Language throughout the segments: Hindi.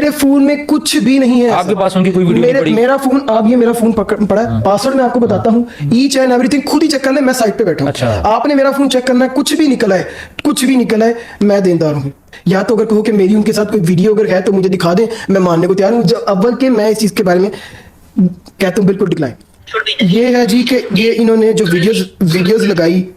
मेरे फोन में कुछ भी नहीं है। आपके पास उनकी कोई वीडियो नहीं पड़ी? मेरा फोन, आप ये मेरा फोन पड़ा है, पासवर्ड मैं आपको बताता हूँ, ईच एंड एवरीथिंग खुद ही चेक कर ले, मैं साइट पे बैठा हूँ। अच्छा। आपने मेरा फोन चेक करना है, कुछ भी निकला है, कुछ भी निकला है, मैं देनदार हूँ। या तो अगर कहो कि मेरी उनके साथ कोई वीडियो अगर है तो मुझे दिखा दें, मैं मानने को तैयार हूँ। जब अव्वल के मैं इस चीज के बारे में कहता हूँ बिल्कुल डिक्लाइन। ये है जी कि ये इन्होंने जो वीडियोस लगाई,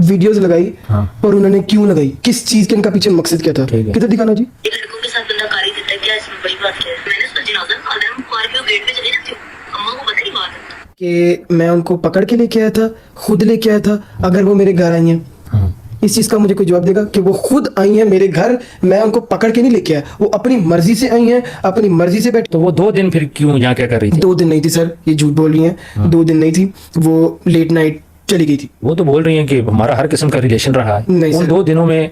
वीडियोस लगाई, और उन्होंने क्यों लगाई, किस चीज के इनका पीछे मकसद क्या था, किधर दिखाना जी? लड़कों के साथ बंदा कारी देता है, क्या इसमें बड़ी बात क्या है? मैंने उसका जनाजा निकाला है, स्कॉर्पियो गेट पे चले जाती हूँ, अम्मा को पता नहीं बात है कि मैं उनको पकड़ के लेके आया था, खुद लेके आया था। अगर वो मेरे घर आई हैं, इस चीज का मुझे कोई जवाब देगा कि वो खुद आई हैं मेरे घर, मैं उनको पकड़ के नहीं लेके आया, वो अपनी मर्जी से आई हैं, अपनी मर्जी से बैठ। तो वो 2 दिन फिर क्यों यहाँ क्या कर रही थी? 2 दिन नहीं थी सर, ये झूठ बोल रही हैं। 2 दिन नहीं थी, वो लेट नाइट चली गई थी। वो तो बोल रही हैं कि हमारा हर किस्म का रिलेशन रहा है, नहीं उन सर। 2 दिनों में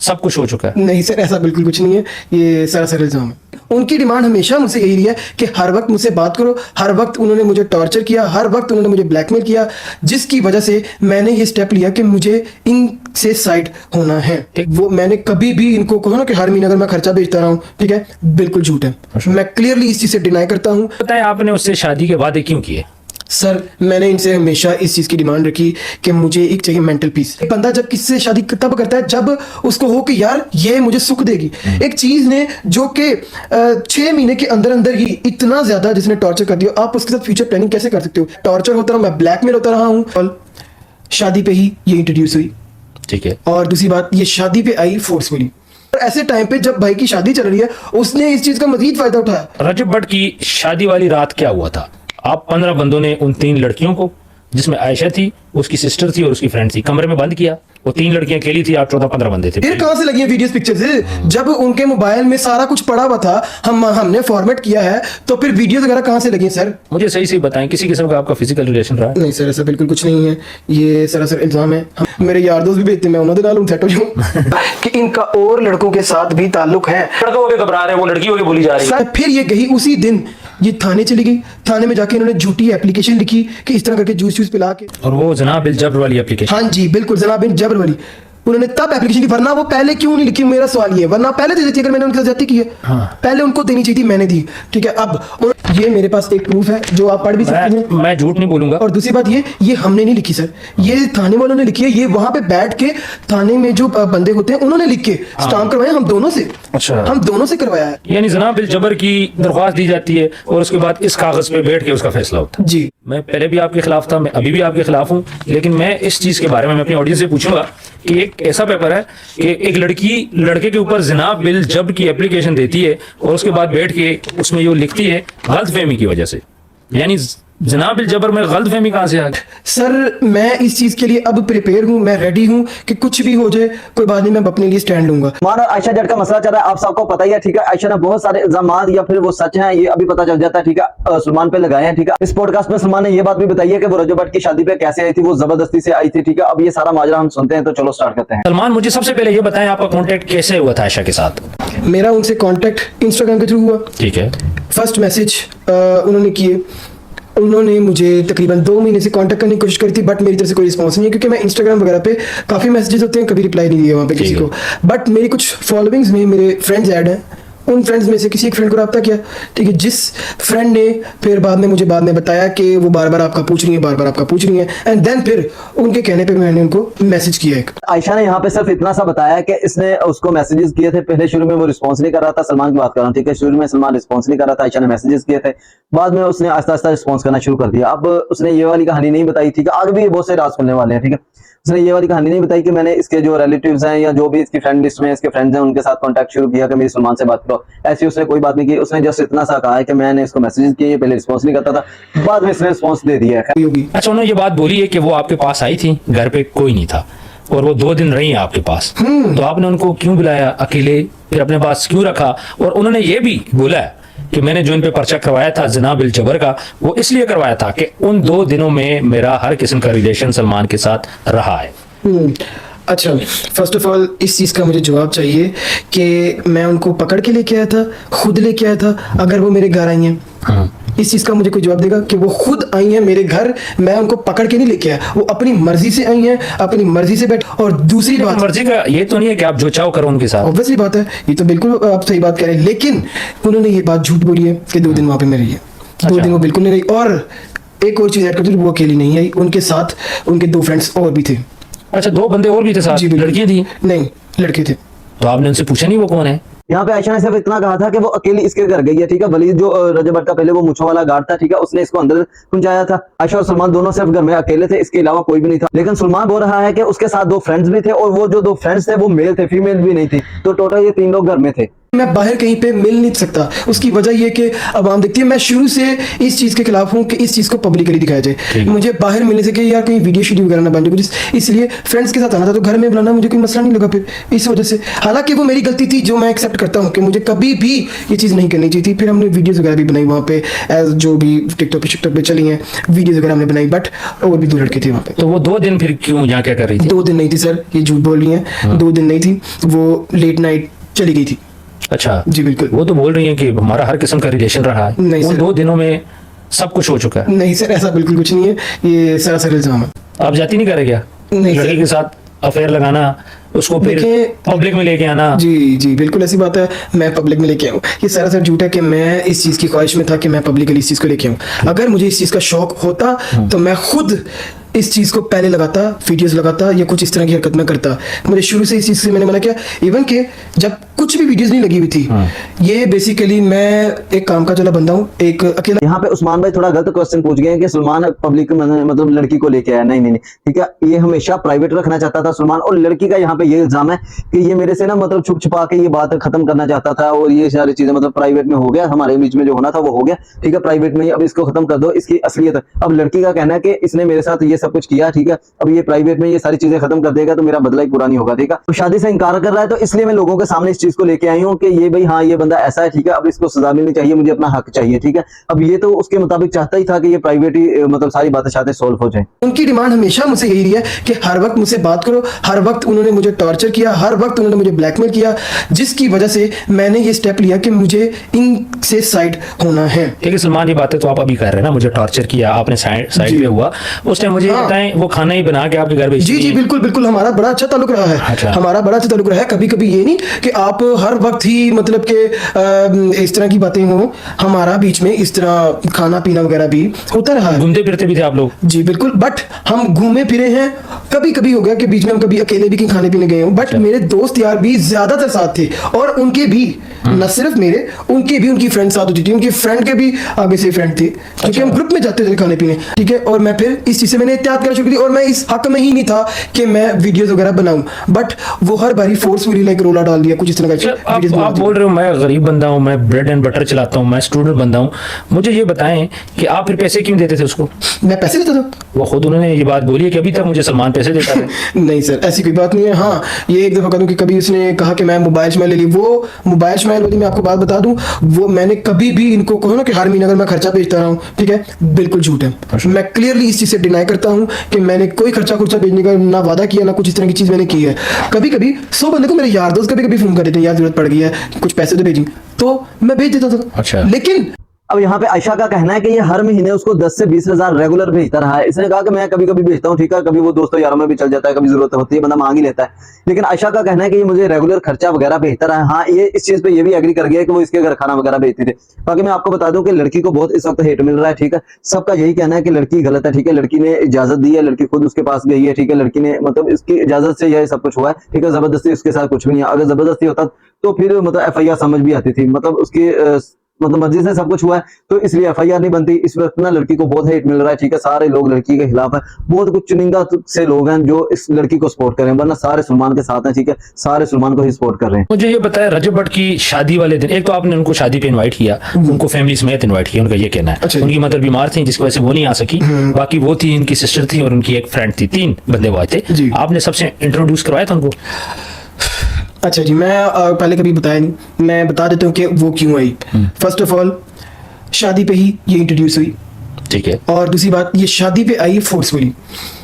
सब कुछ हो चुका है। नहीं सर, ऐसा बिल्कुल कुछ नहीं है, ये सरासर इल्जाम है। उनकी डिमांड हमेशा मुझसे यही रही है कि हर वक्त मुझसे बात करो, हर वक्त उन्होंने मुझे टॉर्चर किया, हर वक्त उन्होंने मुझे ब्लैकमेल किया, जिसकी वजह से मैंने ये स्टेप लिया कि मुझे इनसे साइड होना है। वो मैंने कभी भी इनको कहा ना कि हर महीने अगर मैं खर्चा भेजता रहा हूँ, ठीक है, बिल्कुल झूठ है। मैं क्लियरली इस चीज से डिनाई करता हूँ। बताएं आपने उससे शादी के वादे क्यों किए? सर मैंने इनसे हमेशा इस चीज की डिमांड रखी कि मुझे एक चाहिए मेंटल पीस। एक बंदा जब किसी से शादी तब करता है जब उसको हो कि यार ये मुझे सुख देगी। एक चीज ने जो कि 6 महीने के अंदर अंदर ही इतना ज्यादा जिसने टॉर्चर कर दिया, आप उसके साथ फ्यूचर प्लानिंग कैसे कर सकते हो? टॉर्चर होता रहा, मैं ब्लैकमेल होता रहा हूँ, और शादी पे ही ये इंट्रोड्यूस हुई। ठीक है। और दूसरी बात, ये शादी पे आई फोर्सफुली, और ऐसे टाइम पे जब भाई की शादी चल रही है, उसने इस चीज का मजीद फायदा उठाया। रजब भट्ट की शादी वाली रात क्या हुआ था? आप 15 बंदों ने उन 3 लड़कियों को, जिसमें आयशा थी, उसकी सिस्टर थी और उसकी फ्रेंड थी, कमरे में बंद किया। वो 3 लड़कियां अकेली थी, आप 14-15 बंदे थे। फिर कहां से लगी है वीडियोस पिक्चर्स? जब उनके मोबाइल में सारा कुछ पड़ा हुआ था, हमने फॉर्मेट किया है, तो फिर वीडियोस वगैरह कहां से लगी है सर? मुझे सही सही बताएं, किसी किस्म का आपका फिजिकल रिलेशन रहा है? नहीं सर, ऐसा बिल्कुल कुछ नहीं है, ये सरासर इल्जाम है। मेरे यार दोस्त भी भेजते, मैं उन्होंने डालूं सेट हो जाऊं कि इनका और लड़कों के साथ भी ताल्लुक है। लड़कों के घबरा रहे हैं, वो लड़कियों के बोली जा रही है। सर फिर ये गई उसी दिन, ये थाने चली गई, थाने में जाके इन्होंने झूठी एप्लीकेशन लिखी कि इस तरह करके जूस पिला के। और वो जनाब बिल जबर वाली एप्लीकेशन? हाँ जी बिल्कुल, जनाब बिन जबर वाली। उन्होंने तब एप्लीकेशन की, वरना वो पहले क्यों नहीं लिखी? मेरा सवाल ये है, वरना पहले दे देती अगर मैंने उनके साथ जाती की है। पहले उनको देनी चाहिए थी, मैंने दी, ठीक है। अब ये मेरे पास एक प्रूफ है जो आप पढ़ भी सकते हैं। मैं झूठ नहीं बोलूंगा। और दूसरी बात ये हमने नहीं लिखी सर, ये थाने वालों ने लिखी है। ये वहां पे बैठ के थाने में जो बंदे होते हैं उन्होंने लिख के स्टाम्प करवाया, हम दोनों से। अच्छा। हम दोनों से करवाया है। यानी जनाब बिल जबर की दरख्वास्त दी जाती है और उसके बाद इस कागज पे बैठ के उसका फैसला होता है। जी मैं पहले भी आपके खिलाफ था, मैं अभी भी आपके खिलाफ हूँ, लेकिन मैं इस चीज के बारे में मैं अपनी ऑडियंस से पूछूंगा कि एक ऐसा पेपर है कि एक लड़की लड़के के ऊपर जना बिल जब की एप्लीकेशन देती है और उसके बाद बैठ के उसमें ये लिखती है गलतफहमी की वजह से, यानी जनाब बिल जबर में गलतफहमी कहां से आ गई? सर मैं इस चीज के लिए अब प्रिपेयर हूँ, मैं रेडी हूँ कि कुछ भी हो जाए, कोई बात नहीं, मैं अपने लिए स्टैंड लूंगा। मान आयशा जट का मसला चल रहा है, आप सबको पता ही है, ठीक है। आयशा ने बहुत सारे इल्जाम या फिर वो सच हैं, ये अभी पता चल जाता है, ठीक है, सलमान पे लगाए हैं, ठीक है। इस पॉडकास्ट में सलमान ने ये बात भी बताई है कि वो रजब भट्ट की शादी पे कैसे आई थी, वो जबरदस्ती से आई थी, ठीक है। अब ये सारा माजरा हम सुनते हैं, तो चलो स्टार्ट करते हैं। सलमान, मुझे सबसे पहले ये बताएं आपका कॉन्टेक्ट कैसे हुआ था आयशा के साथ? मेरा उनसे कॉन्टेक्ट इंस्टाग्राम के थ्रू हुआ। ठीक है। फर्स्ट मैसेज उन्होंने किए, उन्होंने मुझे तकरीबन 2 महीने से कांटेक्ट करने की कोशिश करी थी, बट मेरी तरफ से कोई रिस्पांस नहीं है, क्योंकि मैं इंस्टाग्राम वगैरह पे काफ़ी मैसेजेस होते हैं, कभी रिप्लाई नहीं दिया वहाँ पे किसी को। बट मेरी कुछ फॉलोइंग्स में मेरे फ्रेंड्स ऐड हैं, उन फ्रेंड्स में से किसी एक फ्रेंड को रब्ता किया, ठीक है, जिस फ्रेंड ने फिर बाद में बताया कि वो बार बार आपका पूछ रही है, बार बार आपका पूछ रही है, एंड देन फिर उनके कहने पे मैंने उनको मैसेज किया एक। आयशा ने यहाँ पे सिर्फ इतना सा बताया कि इसने उसको मैसेजेस किए थे, पहले शुरू में वो रिस्पॉन्स नहीं कर रहा था, सलमान की बात कर रहा हूँ, ठीक है। शुरू में सलमान रिस्पॉन्स नहीं कर रहा था, आयशा ने मैसेजेस किए थे, बाद में उसने आस्ता आस्ता रिस्पॉन्स करना शुरू कर दिया। अब उसने ये वाली कहानी नहीं बताई, ठीक है, आगे भी बहुत से राज खुलने वाले हैं, ठीक है। उसने ये वाली कहानी नहीं बताई कि मैंने इसके जो रिलेटिव्स हैं या जो भी इसकी फ्रेंड लिस्ट में इसके फ्रेंड्स हैं उनके साथ कांटेक्ट शुरू किया कि मेरी सलमान से बात करो, ऐसी उसने कोई बात नहीं की। उसने जस्ट इतना सा कहा है कि मैंने इसको मैसेजेस किए, पहले रिस्पॉन्स नहीं करता था, बाद में इसने रिस्पॉन्स दे दिया है। अच्छा, उन्होंने ये बात बोली है कि वो आपके पास आई थी, घर पे कोई नहीं था और वो 2 दिन रही है आपके पास, तो आपने उनको क्यों बुलाया अकेले, फिर अपने पास क्यों रखा? और उन्होंने ये भी बोला है कि मैंने जो इन पे पर्चा करवाया था जना बिल जबर का, वो इसलिए करवाया था कि उन 2 दिनों में मेरा हर किस्म का रिलेशन सलमान के साथ रहा है। अच्छा, फर्स्ट ऑफ ऑल इस चीज़ का मुझे जवाब चाहिए कि मैं उनको पकड़ के लेके आया था, खुद लेके आया था। अगर वो मेरे घर आई हैं, इस चीज का मुझे कोई जवाब देगा कि वो खुद आई हैं मेरे घर, मैं उनको पकड़ के नहीं लेके आया, वो अपनी मर्जी से आई हैं, अपनी मर्जी से बैठ। और दूसरी बात, मर्जी का ये तो नहीं है कि आप जो चाहो करो उनके साथ। ऑब्वियसली बात है, ये तो बिल्कुल आप सही बात कह रहे हैं, लेकिन उन्होंने ये बात झूठ बोली है कि 2 दिन वहां पे मैं रही है। 2 दिन वो बिल्कुल नहीं रही। और एक और चीज ऐड कर दूं, वो अकेली नहीं आई, उनके साथ उनके 2 फ्रेंड्स और भी थे। अच्छा, 2 बंदे और भी थे साथ? जी बिल्कुल। लड़कियां थी? नहीं, लड़के थे। तो आपने उनसे पूछा नहीं वो कौन है? यहाँ पे आयशा ने सिर्फ इतना कहा था कि वो अकेली इसके घर गई है, ठीक है। वलीद जो रजब भट्ट का पहले वो मुछों वाला गार्ड था, ठीक है, उसने इसको अंदर पहुंचाया था। आयशा और सलमान दोनों सिर्फ घर में अकेले थे, इसके अलावा कोई भी नहीं था। लेकिन सलमान बोल रहा है कि उसके साथ 2 फ्रेंड्स भी थे, और वो जो 2 फ्रेंड्स थे वो मेल थे, फीमेल भी नहीं थी। तो टोटल ये 3 लोग घर में थे। मैं बाहर कहीं पे मिल नहीं सकता, उसकी वजह ये कि अवाम देखती है। मैं शुरू से इस चीज़ के खिलाफ हूँ कि इस चीज़ को पब्लिकली दिखाया जाए। मुझे बाहर मिलने से कि यार कहीं वीडियो शीडियो वगैरह ना बन जाए, इसलिए फ्रेंड्स के साथ आना था, तो घर में बुलाना मुझे कोई मसला नहीं लगा फिर इस वजह से। हालांकि वो मेरी गलती थी, जो मैं एक्सेप्ट करता हूँ कि मुझे कभी भी ये चीज़ नहीं करनी चाहिए थी। फिर हमने वीडियोज़ वगैरह भी बनाई वहाँ पे, एज जो भी टिकटॉक पे चली हैं वीडियोज़ वगैरह हमने बनाई, बट और भी 2 लड़के थे वहाँ पे। तो वो 2 दिन फिर क्यों यहाँ क्या कर रही थी? 2 दिन नहीं थी सर, ये झूठ बोल रही हैं। 2 दिन नहीं थी, वो लेट नाइट चली गई थी। अच्छा जी बिल्कुल। वो तो बोल रही है कि हमारा हर किस्म का रिलेशन रहा है। नहीं उन सर। 2 दिनों में सब कुछ हो चुका है। नहीं सर, ऐसा बिल्कुल कुछ नहीं है, ये सरासर इल्जाम है। आप जाती नहीं करे क्या नहीं लड़की सर। के साथ अफेयर लगाना, उसको फिर देखिए- पब्लिक में लेके आना? जी जी बिल्कुल ऐसी बात है, मैं पब्लिक में लेके आऊँ, ये सरासर झूठ है कि मैं इस चीज़ की ख्वाहिश में था कि मैं पब्लिकली इस चीज़ को लेके आऊँ। अगर मुझे इस चीज़ का शौक होता तो मैं खुद इस चीज़ को पहले लगाता, वीडियोस लगाता या कुछ इस तरह की हरकत में करता। मुझे शुरू से इस चीज़ से मैंने मना किया, इवन कि जब कुछ भी वीडियोस नहीं लगी हुई थी। ये बेसिकली मैं एक काम का चला बंदा हूँ, एक अकेला। यहाँ पे उस्मान भाई थोड़ा गलत क्वेश्चन पूछ गए हैं कि सलमान पब्लिक मतलब लड़की को लेके आया। नहीं नहीं नहीं, ठीक है, ये हमेशा प्राइवेट रखना चाहता था सलमान। और लड़की का यहाँ पे ये इल्जाम है कि ये मेरे से ना मतलब छुप छुपा के ये बात खत्म करना चाहता था, और ये सारी चीजें मतलब प्राइवेट में हो गया, हमारे बीच में जो होना था वो हो गया, ठीक है, प्राइवेट में ही अब इसको खत्म कर दो, इसकी असलियत। अब लड़की का कहना है कि इसने मेरे साथ ये सब कुछ किया, ठीक है, अब ये प्राइवेट में ये सारी चीजें खत्म कर देगा तो मेरा बदला ही पूरा नहीं होगा, ठीक है। तो शादी से इनकार कर रहा है, तो इसलिए मैं लोगों के सामने इस चीज को लेके आई हूँ कि ये भाई हाँ ये बंदा ऐसा है, ठीक है, अब इसको सजा मिलनी चाहिए, मुझे अपना हक चाहिए, ठीक है। अब ये तो उसके मुताबिक चाहता ही था कि ये प्राइवेट ही मतलब सारी बातें चाहते सॉल्व हो जाए। उनकी डिमांड हमेशा मुझसे यही रही है कि हर वक्त मुझसे बात करो, हर वक्त उन्होंने मुझे टॉर्चर किया, हर वक्त उन्होंने मुझे ब्लैकमेल किया, जिसकी वजह से मैंने ये स्टेप लिया कि मुझे इनसे साइड होना है। ठीक है सलमान, ये बातें तो आप अभी कर रहे हैं ना, मुझे टॉर्चर किया आपने, साइड पे हुआ उस टाइम, मुझे बताएं वो खाना ही बना के आपके घर भेजी? जी जी बिल्कुल बिल्कुल, हमारा बड़ा अच्छा ताल्लुक रहा है। अच्छा। हमारा बड़ा अच्छा ताल्लुक रहा है। कभी कभी ये नहीं कि आप हर वक्त ही मतलब कि इस तरह की बातें हो, हमारा बीच में इस तरह खाना पीना वगैरह भी होता रहा है। घूमते फिरते भी थे आप लोग? जी बिल्कुल, बट हम घूमे फिरे हैं। कभी कभी हो गया कि बीच में हम कभी अकेले भी कहीं खाने पीने गए हों, बट मेरे दोस्त यार भी ज्यादातर साथ थे, और उनके भी न सिर्फ मेरे, उनके भी उनकी फ्रेंड साथ होती थी, उनके फ्रेंड के भी आगे से फ्रेंड थे, क्योंकि हम ग्रुप में जाते थे खाने पीने, ठीक है। और मैं फिर इस चीज से मैंने एहतियात करना शुरू की, और मैं इस हक में ही नहीं था कि मैं वीडियोस वगैरह बनाऊं, बट वो हर बारी फोर्सफुली लाइक रोला डाल दिया, कुछ इस तरह का आप बोल रहे हो मैं गरीब बंदा हूँ, मैं ब्रेड एंड बटर चलाता हूँ, मैं स्टूडेंट बंदा हूँ, मुझे ये बताएं कि आप फिर पैसे क्यों देते थे उसको? मैं पैसे देता था। वो खुद उन्होंने ये बात बोली है कि अभी तक मुझे सलमान पैसे देता है। नहीं सर, ऐसी कोई बात नहीं है। हाँ, ये एक दफा कहूँ कि कभी उसने कहा कि मैं मोबाइल स्माइल ले ली, वो मोबाइल स्माइल वाली मैं आपको बात बता दूं, वो मैंने कभी भी इनको कहो ना कि हर महीने अगर मैं खर्चा भेजता रहा हूँ, ठीक है, बिल्कुल झूठ है। मैं क्लियरली इस चीज से डिनाई करता हूँ कि मैंने कोई खर्चा भेजने का ना वादा किया, ना कुछ इस तरह की चीज मैंने की है। कभी कभी 100 बंदे को मेरे यार दोस्त कभी कभी फोन कर देते हैं, यार जरूरत पड़ गई है, कुछ पैसे तो भेजी, तो मैं भेज देता था। अच्छा। लेकिन अब यहाँ पे आयशा का कहना है कि ये हर महीने उसको 10 से 20 हजार रेगुलर भेजता रहा है। इसने कहा कि मैं कभी कभी भेजता हूँ, ठीक है, कभी वो दोस्तों यारों में भी चल जाता है, कभी जरूरत होती है बंदा मांग ही लेता है। लेकिन आयशा का कहना है कि ये मुझे रेगुलर खर्चा वगैरह भेजता रहा है। हाँ, ये इस चीज पे ये भी एग्री कर गया कि वो इसके घर खाना वगैरह भेजते थे। बाकी मैं आपको बता दूं कि लड़की को बहुत इस वक्त हेट मिल रहा है, ठीक है। सबका यही कहना है कि लड़की गलत है, ठीक है, लड़की ने इजाजत दी है, लड़की खुद उसके पास गई है, ठीक है, लड़की ने मतलब इसकी इजाजत से यह सब कुछ हुआ है, ठीक है, जबरदस्ती उसके साथ कुछ भी नहीं है। अगर जबरदस्ती होता तो फिर मतलब FIR समझ भी आती थी, मतलब उसकी मतलब मर्जी से सब कुछ हुआ है, तो इसलिए FIR नहीं बनती। इस वक्त ना लड़की को बहुत हेट मिल रहा है, ठीक है, सारे लोग लड़की के खिलाफ है। बहुत कुछ चुनिंदा से लोग हैं जो इस लड़की को सपोर्ट कर रहे हैं, वरना सारे सलमान के साथ हैं, ठीक है, सारे सलमान को ही सपोर्ट कर रहे हैं। मुझे ये बताया रजब भट्ट की शादी वाले दिन, एक तो आपने उनको शादी पे इनवाइट किया, उनको फैमिली समेत इनवाइट किया, उनका ये कहना है। अच्छा। उनकी मदर बीमार थी जिसकी वजह से वो नहीं आ सकी, बाकी वो थी, इनकी सिस्टर थी और उनकी एक फ्रेंड थी, 3 बंदे वो आए थे। जी। आपने सबसे इंट्रोड्यूस करवाया था उनको? अच्छा जी, मैं पहले कभी बताया नहीं, मैं बता देता हूँ कि वो क्यों आई। फर्स्ट ऑफ ऑल, शादी पे ही ये इंट्रोड्यूस हुई, ठीक है। और दूसरी बात, ये शादी पे आई फोर्सफुली।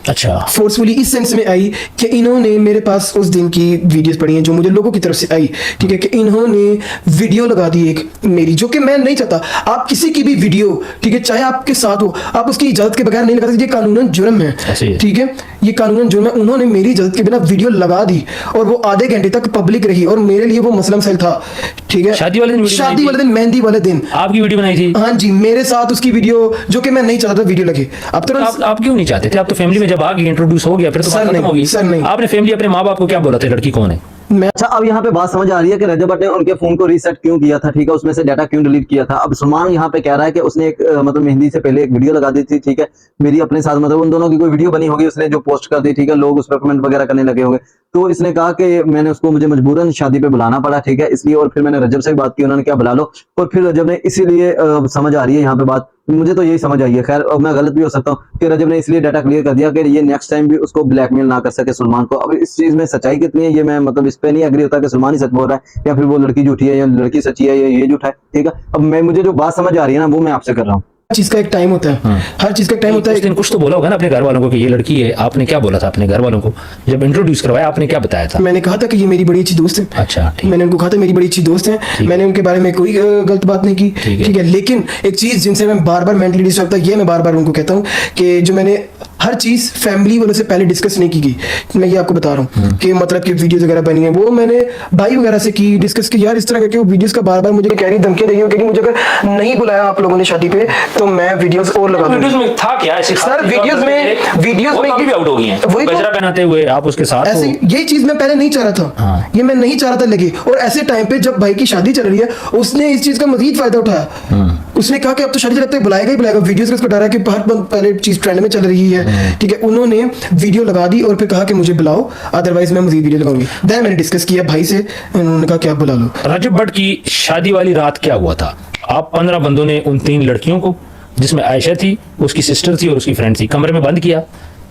अच्छा। फोर्सफुली इस सेंस में आई कि इन्होंने मेरे पास उस दिन की वीडियोस पड़ी हैं जो मुझे लोगों की तरफ से आई, ठीक है, कि इन्होंने वीडियो लगा दी एक मेरी, जो कि मैं नहीं चाहता। आप किसी की भी वीडियो, ठीक है, चाहे आपके साथ हो, आप उसकी इजाजत के बगैर नहीं लगा सकते। ये कानूनन जुर्म है, ऐसे ही है। ठीक है, ये कानूनन जुर्म है। उन्होंने मेरी इजाजत के बिना वीडियो लगा दी और वो आधे घंटे तक पब्लिक रही और मेरे लिए वो मसला मसला था, ठीक है। शादी वाले दिन वीडियो शादी बनाई वाले दिन, मेहंदी वाले दिन आपकी वीडियो बनाई थी? हाँ जी, मेरे साथ उसकी वीडियो, जो कि मैं नहीं चाहता था वीडियो लगे। अब तो आप क्यों नहीं चाहते थे? आप तो फैमिली में जब आ गई, इंट्रोड्यूस हो गया, फिर तो सर बात खत्म नहीं, होगी। सर नहीं। आपने फैमिली अपने माँ बाप को क्या बोला था लड़की कौन है? मैं अच्छा, अब यहाँ पे बात समझ आ रही है कि रजब भट्ट ने उनके फोन को रीसेट क्यों किया था, ठीक है, उसमें से डाटा क्यों डिलीट किया था। अब सलमान यहाँ पे कह रहा है कि उसने एक मतलब मेहंदी से पहले एक वीडियो लगा दी थी, ठीक है, मेरी अपने साथ, मतलब उन दोनों की कोई वीडियो बनी होगी, उसने जो पोस्ट कर दी, ठीक है, लोग उस पर कमेंट वगैरह करने लगे होंगे। तो इसने कहा कि मुझे मजबूरन शादी पे बुलाना पड़ा, ठीक है, इसलिए, और फिर मैंने रजब से बात की, उन्होंने क्या बुला लो, और फिर रजब ने इसीलिए समझ आ रही है यहाँ पे बात, मुझे तो यही समझ आई है। खैर, अब मैं गलत भी हो सकता हूँ कि रजब ने इसलिए डाटा क्लियर कर दिया कि ये नेक्स्ट टाइम भी उसको ब्लैकमेल ना कर सके सलमान को। अब इस चीज में सच्चाई कितनी है ये मैं मतलब इस पे नहीं एग्री होता कि सलमान ही सच बोल रहा है या फिर वो लड़की झूठी है या लड़की सच्ची है या ये झूठा है, ठीक है। अब मुझे जो बात समझ आ रही है ना, वो मैं आपसे कर रहा हूँ। हर चीज का एक टाइम होता है, हर चीज का एक टाइम होता उस है। दिन कुछ तो बोला होगा ना अपने घर वालों को कि ये लड़की है। आपने क्या बोला था अपने घर वालों को जब इंट्रोड्यूस करवाया? आपने क्या बताया था? मैंने कहा था कि ये मेरी बड़ी अच्छी दोस्त है। अच्छा, ठीक। मैंने उनको कहा था मेरी बड़ी अच्छी दोस्त है, मैंने उनके बारे में कोई गलत बात नहीं की, ठीक है। लेकिन एक चीज जिनसे मैं बार बार मेंटली डिस्टर्ब था, ये मैं बार बार उनको कहता हूँ कि जो मैंने हर चीज फैमिली वालों से पहले डिस्कस नहीं की गई। मैं ये आपको बता रहा हूँ कि मतलब कि वीडियोस वगैरह बनी है, वो मैंने भाई वगैरह से की, डिस्कस की। यार इस तरह करके वो वीडियोस का बार बार मुझे कह रही, धमकियां दे रही हो कि मुझे अगर नहीं बुलाया आप लोगों ने शादी पे तो मैं वीडियोस और लगा दूंगा। वीडियोस में था क्या ऐसे? सर वीडियोस में काफी भी आउट हो गई हैं। वही तो- गजरा पहनाते हुए आप उसके साथ ऐसे हो। यही चीज मैं पहले नहीं चाह रहा था, हाँ। ये मैं नहीं चाह रहा था लगे। और ऐसे टाइम पे जब भाई की शादी चल रही है, उसने इस चीज का मजीद फायदा उठाया। उसने कहा कि अब तो शादी चलते बुलाएगा ही बुलाएगा। वीडियोस का उसको डरा कि पहले चीज ट्रेंड में चल रही है, ठीक है। उन्होंने वीडियो लगा दी और फिर कहा कि मुझे बुलाओ, अदरवाइज मैं मजीद वीडियो लगाऊंगी। देन मैंने डिस्कस किया भाई से, उन्होंने कहा कि आप बुला लो। रजब भट्ट की शादी वाली रात क्या हुआ था? आप 15 बंदों ने उन 3 लड़कियों को, जिसमें आयशा थी, उसकी सिस्टर थी और उसकी फ्रेंड थी, कमरे में बंद किया,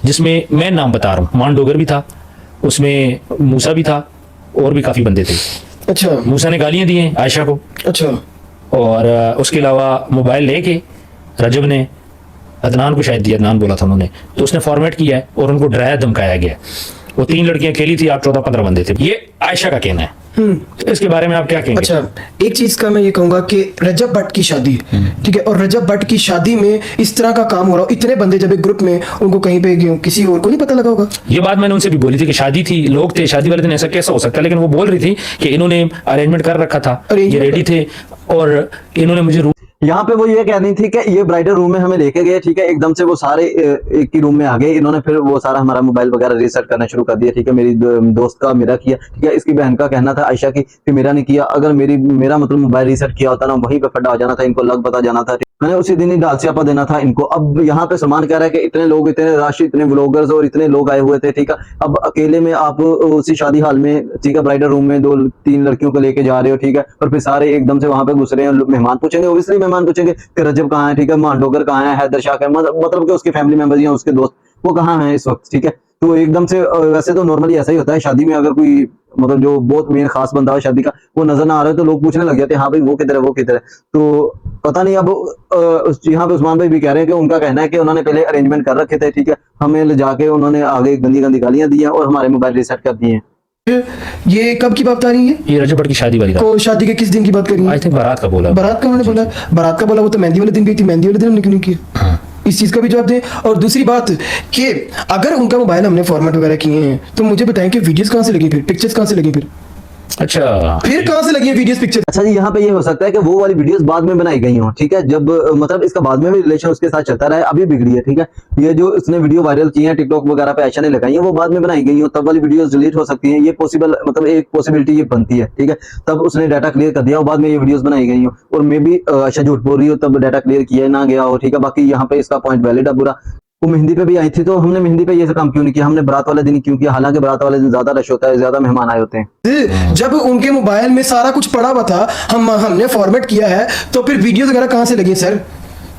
जिसमें मैं नाम बता रहा हूँ, मान डोगर भी था, उसमें मूसा भी था और भी काफी बंदे थे। अच्छा मूसा ने गालियां दी हैं आयशा को, अच्छा और उसके अलावा मोबाइल लेके रजब ने अदनान को शायद दिया, अदनान बोला था उन्होंने, तो उसने फॉर्मेट किया है और उनको डराया धमकाया गया। वो 3 लड़कियां अकेली थी, आप 14-15 बंदे थे। ये आयशा का कहना है। इसके बारे में आप क्या कहेंगे? अच्छा, एक चीज का मैं ये कहूंगा कि रजब भट्ट की शादी, ठीक है, और रजब भट्ट की शादी में इस तरह का काम हो रहा हो, इतने बंदे जब एक ग्रुप में, उनको कहीं पे किसी और को नहीं पता लगा होगा। ये बात मैंने उनसे भी बोली थी कि शादी थी, लोग थे, शादी वाले दिन ऐसा कैसा हो सकता है, लेकिन वो बोल रही थी कि इन्होंने अरेंजमेंट कर रखा था, ये रेडी थे और इन्होंने मुझे यहाँ पे वो ये कह रही थी कि ये ब्राइडल रूम में हमें लेके गए, ठीक है, एकदम से वो सारे एक ही रूम में आ गए। इन्होंने फिर वो सारा हमारा मोबाइल वगैरह रीसेट करना शुरू कर दिया, ठीक है। मेरी दोस्त का मेरा किया, ठीक है। इसकी बहन का कहना था आयशा की कि मेरा नहीं किया। अगर मेरा मतलब मोबाइल रीसेट किया होता ना, वहीं पे फटा हो जाना था, इनको लग पता जाना था। मैंने उसी दिन ही डाल स्यापा देना था इनको। अब यहाँ पे सलमान कह रहा है कि इतने लोग, इतने राशि, इतने व्लॉगर्स और इतने लोग आए हुए थे, ठीक है। अब अकेले में आप उसी शादी हाल में, ठीक है, ब्राइडल रूम में 2-3 लड़कियों को लेके जा रहे हो, ठीक है, और फिर सारे एकदम से वहां पे घुस रहे हैं। मेहमान पूछेंगे, ओब्वियसली मेहमान पूछेंगे कि रजब कहाँ है, ठीक है, मांडोगर कहाँ है, हैदर शाह कहाँ है, मतलब कि उसके फैमिली मेंबर्स या उसके दोस्त वो कहाँ हैं इस वक्त, ठीक है। तो एकदम से वैसे तो नॉर्मली ऐसा ही होता है शादी में, अगर कोई मतलब जो बहुत मेन खास बंदा हो शादी का वो नजर ना आ रहा है तो लोग पूछने लग जाते हैं, हाँ भाई वो किधर है, वो किधर है। तो पता नहीं। अब यहाँ पे उस्मान भाई भी कह रहे हैं कि उनका कहना है कि उन्होंने पहले अरेंजमेंट कर रखे थे, ठीक है, हमें ले जाके उन्होंने आगे गंदी गंदी गालियां दी हैं और हमारे मोबाइल रीसेट कर दिए हैं। ये कब की बात आ रही है? ये रजब भट्ट की शादी वाली रात। को शादी के किस दिन की बात कर रही है? आई थिंक बारात का बोला। बारात का उन्होंने बोला, बारात का बोला, वो तो मेहंदी वाले दिन गई थी, मेहंदी वाले दिन हमने क्यों नहीं किया? इस चीज का भी जवाब दें। और दूसरी बात कि अगर उनका मोबाइल हमने फॉर्मेट वगैरह किए हैं तो मुझे बताएं कि वीडियोस कहाँ से लगी, फिर पिक्चर्स कहाँ से लगी, अच्छा फिर कहाँ से लगी है वीडियोस पिक्चर? अच्छा जी, यहाँ पे ये हो सकता है कि वो वाली वीडियोस बाद में बनाई गई हो, ठीक है, जब मतलब इसका बाद में भी रिलेशन उसके साथ चलता रहा है, अभी बिगड़ी है, ठीक है। ये जो इसने वीडियो वायरल की है टिकटॉक वगैरह पे आयशा ने लगाई है, वो बाद में बनाई गई हो, तब वाली वीडियोस डिलीट हो सकती हैं। ये पॉसिबल, मतलब एक पॉसिबिलिटी ये बनती है, ठीक है। तब उसने डाटा क्लियर कर दिया और बाद में ये वीडियोस बनाई गई हो, और मे भी आयशा झूठ बोल रही हो, तब डाटा क्लियर किया ना गया हो, ठीक है। बाकी यहाँ पे इसका पॉइंट वैलिड है पूरा। वो मेहंदी पे भी आई थी तो हमने मेहंदी पे ये काम क्यों नहीं किया, हमने बारात वाले दिन क्यों किया, हालांकि बारात वाले दिन ज्यादा रश होता है, ज्यादा मेहमान आए होते हैं। जब उनके मोबाइल में सारा कुछ पड़ा हुआ था, हमने फॉर्मेट किया है, तो फिर वीडियोस वगैरह कहाँ से लगी सर?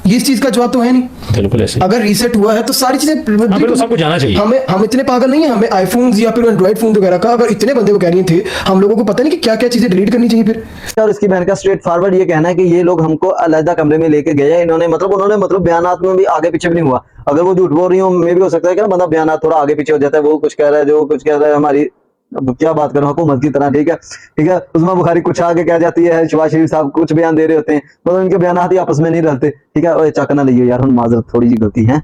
ये इस चीज का जवाब तो है नहीं। बिल्कुल ऐसे। अगर रीसेट हुआ है तो सारी चीजें बिल्कुल सबको जाना चाहिए। हम इतने पागल नहीं है, हमें आईफोन्स या फिर एंड्रॉइड फोन वगैरह का अगर इतने बंदे को कह रहे थे, हम लोगों को पता नहीं कि क्या क्या चीजें डिलीट करनी चाहिए फिर। और इसकी बहन का स्ट्रेट फॉरवर्ड ये कहना है कि ये लोग हमको अलग कमरे में लेके गए हैं, इन्होंने मतलब बयानात में भी आगे पीछे भी नहीं हुआ। अगर वो झूठ बोल रही हो, मे भी हो सकता है कि ना बंदा बयानात थोड़ा आगे पीछे हो जाता है, वो कुछ कह रहा है, जो कुछ कह रहा है हमारी, अब क्या बात करूं, हुकूमत की तरह, ठीक है। उस्मा बुखारी कुछ आगे कह जाती है, शहबाज शरीफ साहब कुछ बयान दे रहे होते हैं, मतलब इनके बयानात ही आपस में नहीं रहते, ठीक है। और चक ना लियो यार, हम माजरत थोड़ी सी गलती है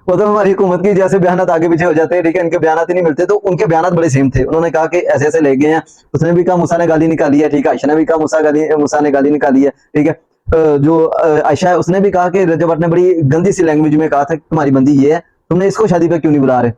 वो तो हमारी हुकूमत की जैसे बयानात आगे पीछे हो जाते हैं, ठीक है, इनके बयानात ही नहीं मिलते। तो उनके बयानात बड़े सेम थे, उन्होंने कहा कि ऐसे ऐसे ले गए हैं, उसने भी कहा मूसा ने गाली निकाली है, ठीक है, आयशा ने भी कहा मूसा ने गाली निकाली है, ठीक है। जो आयशा है उसने भी कहा कि रजब भट्ट ने बड़ी गंदी सी लैंग्वेज में कहा था कि तुम्हारी बंदी ये है, तुमने इसको शादी पे क्यों नहीं बुला रहे।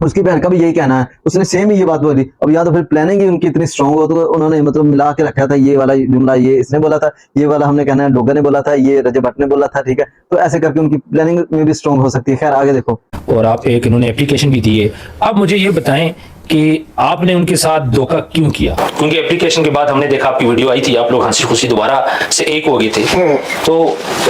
उसकी बहन का भी यही कहना है, उसने सेम ही ये बात बोली। अब या तो फिर प्लानिंग ही उनकी इतनी स्ट्रांग हो, तो उन्होंने मतलब मिला के रखा था, ये वाला जुमला ये इसने बोला था, ये वाला हमने कहना है डोगर ने बोला था, ये रजब भट्ट ने बोला था, ठीक है। तो ऐसे करके उनकी प्लानिंग में भी स्ट्रांग हो सकती है। खैर आगे देखो। और आप एक इन्होंने एप्लीकेशन भी दी है। अब मुझे ये बताएं कि आपने उनके साथ धोखा क्यों किया? क्योंकि एप्लीकेशन के बाद हमने देखा आपकी वीडियो आई थी, आप लोग हंसी खुशी दोबारा से एक हो गए थे। तो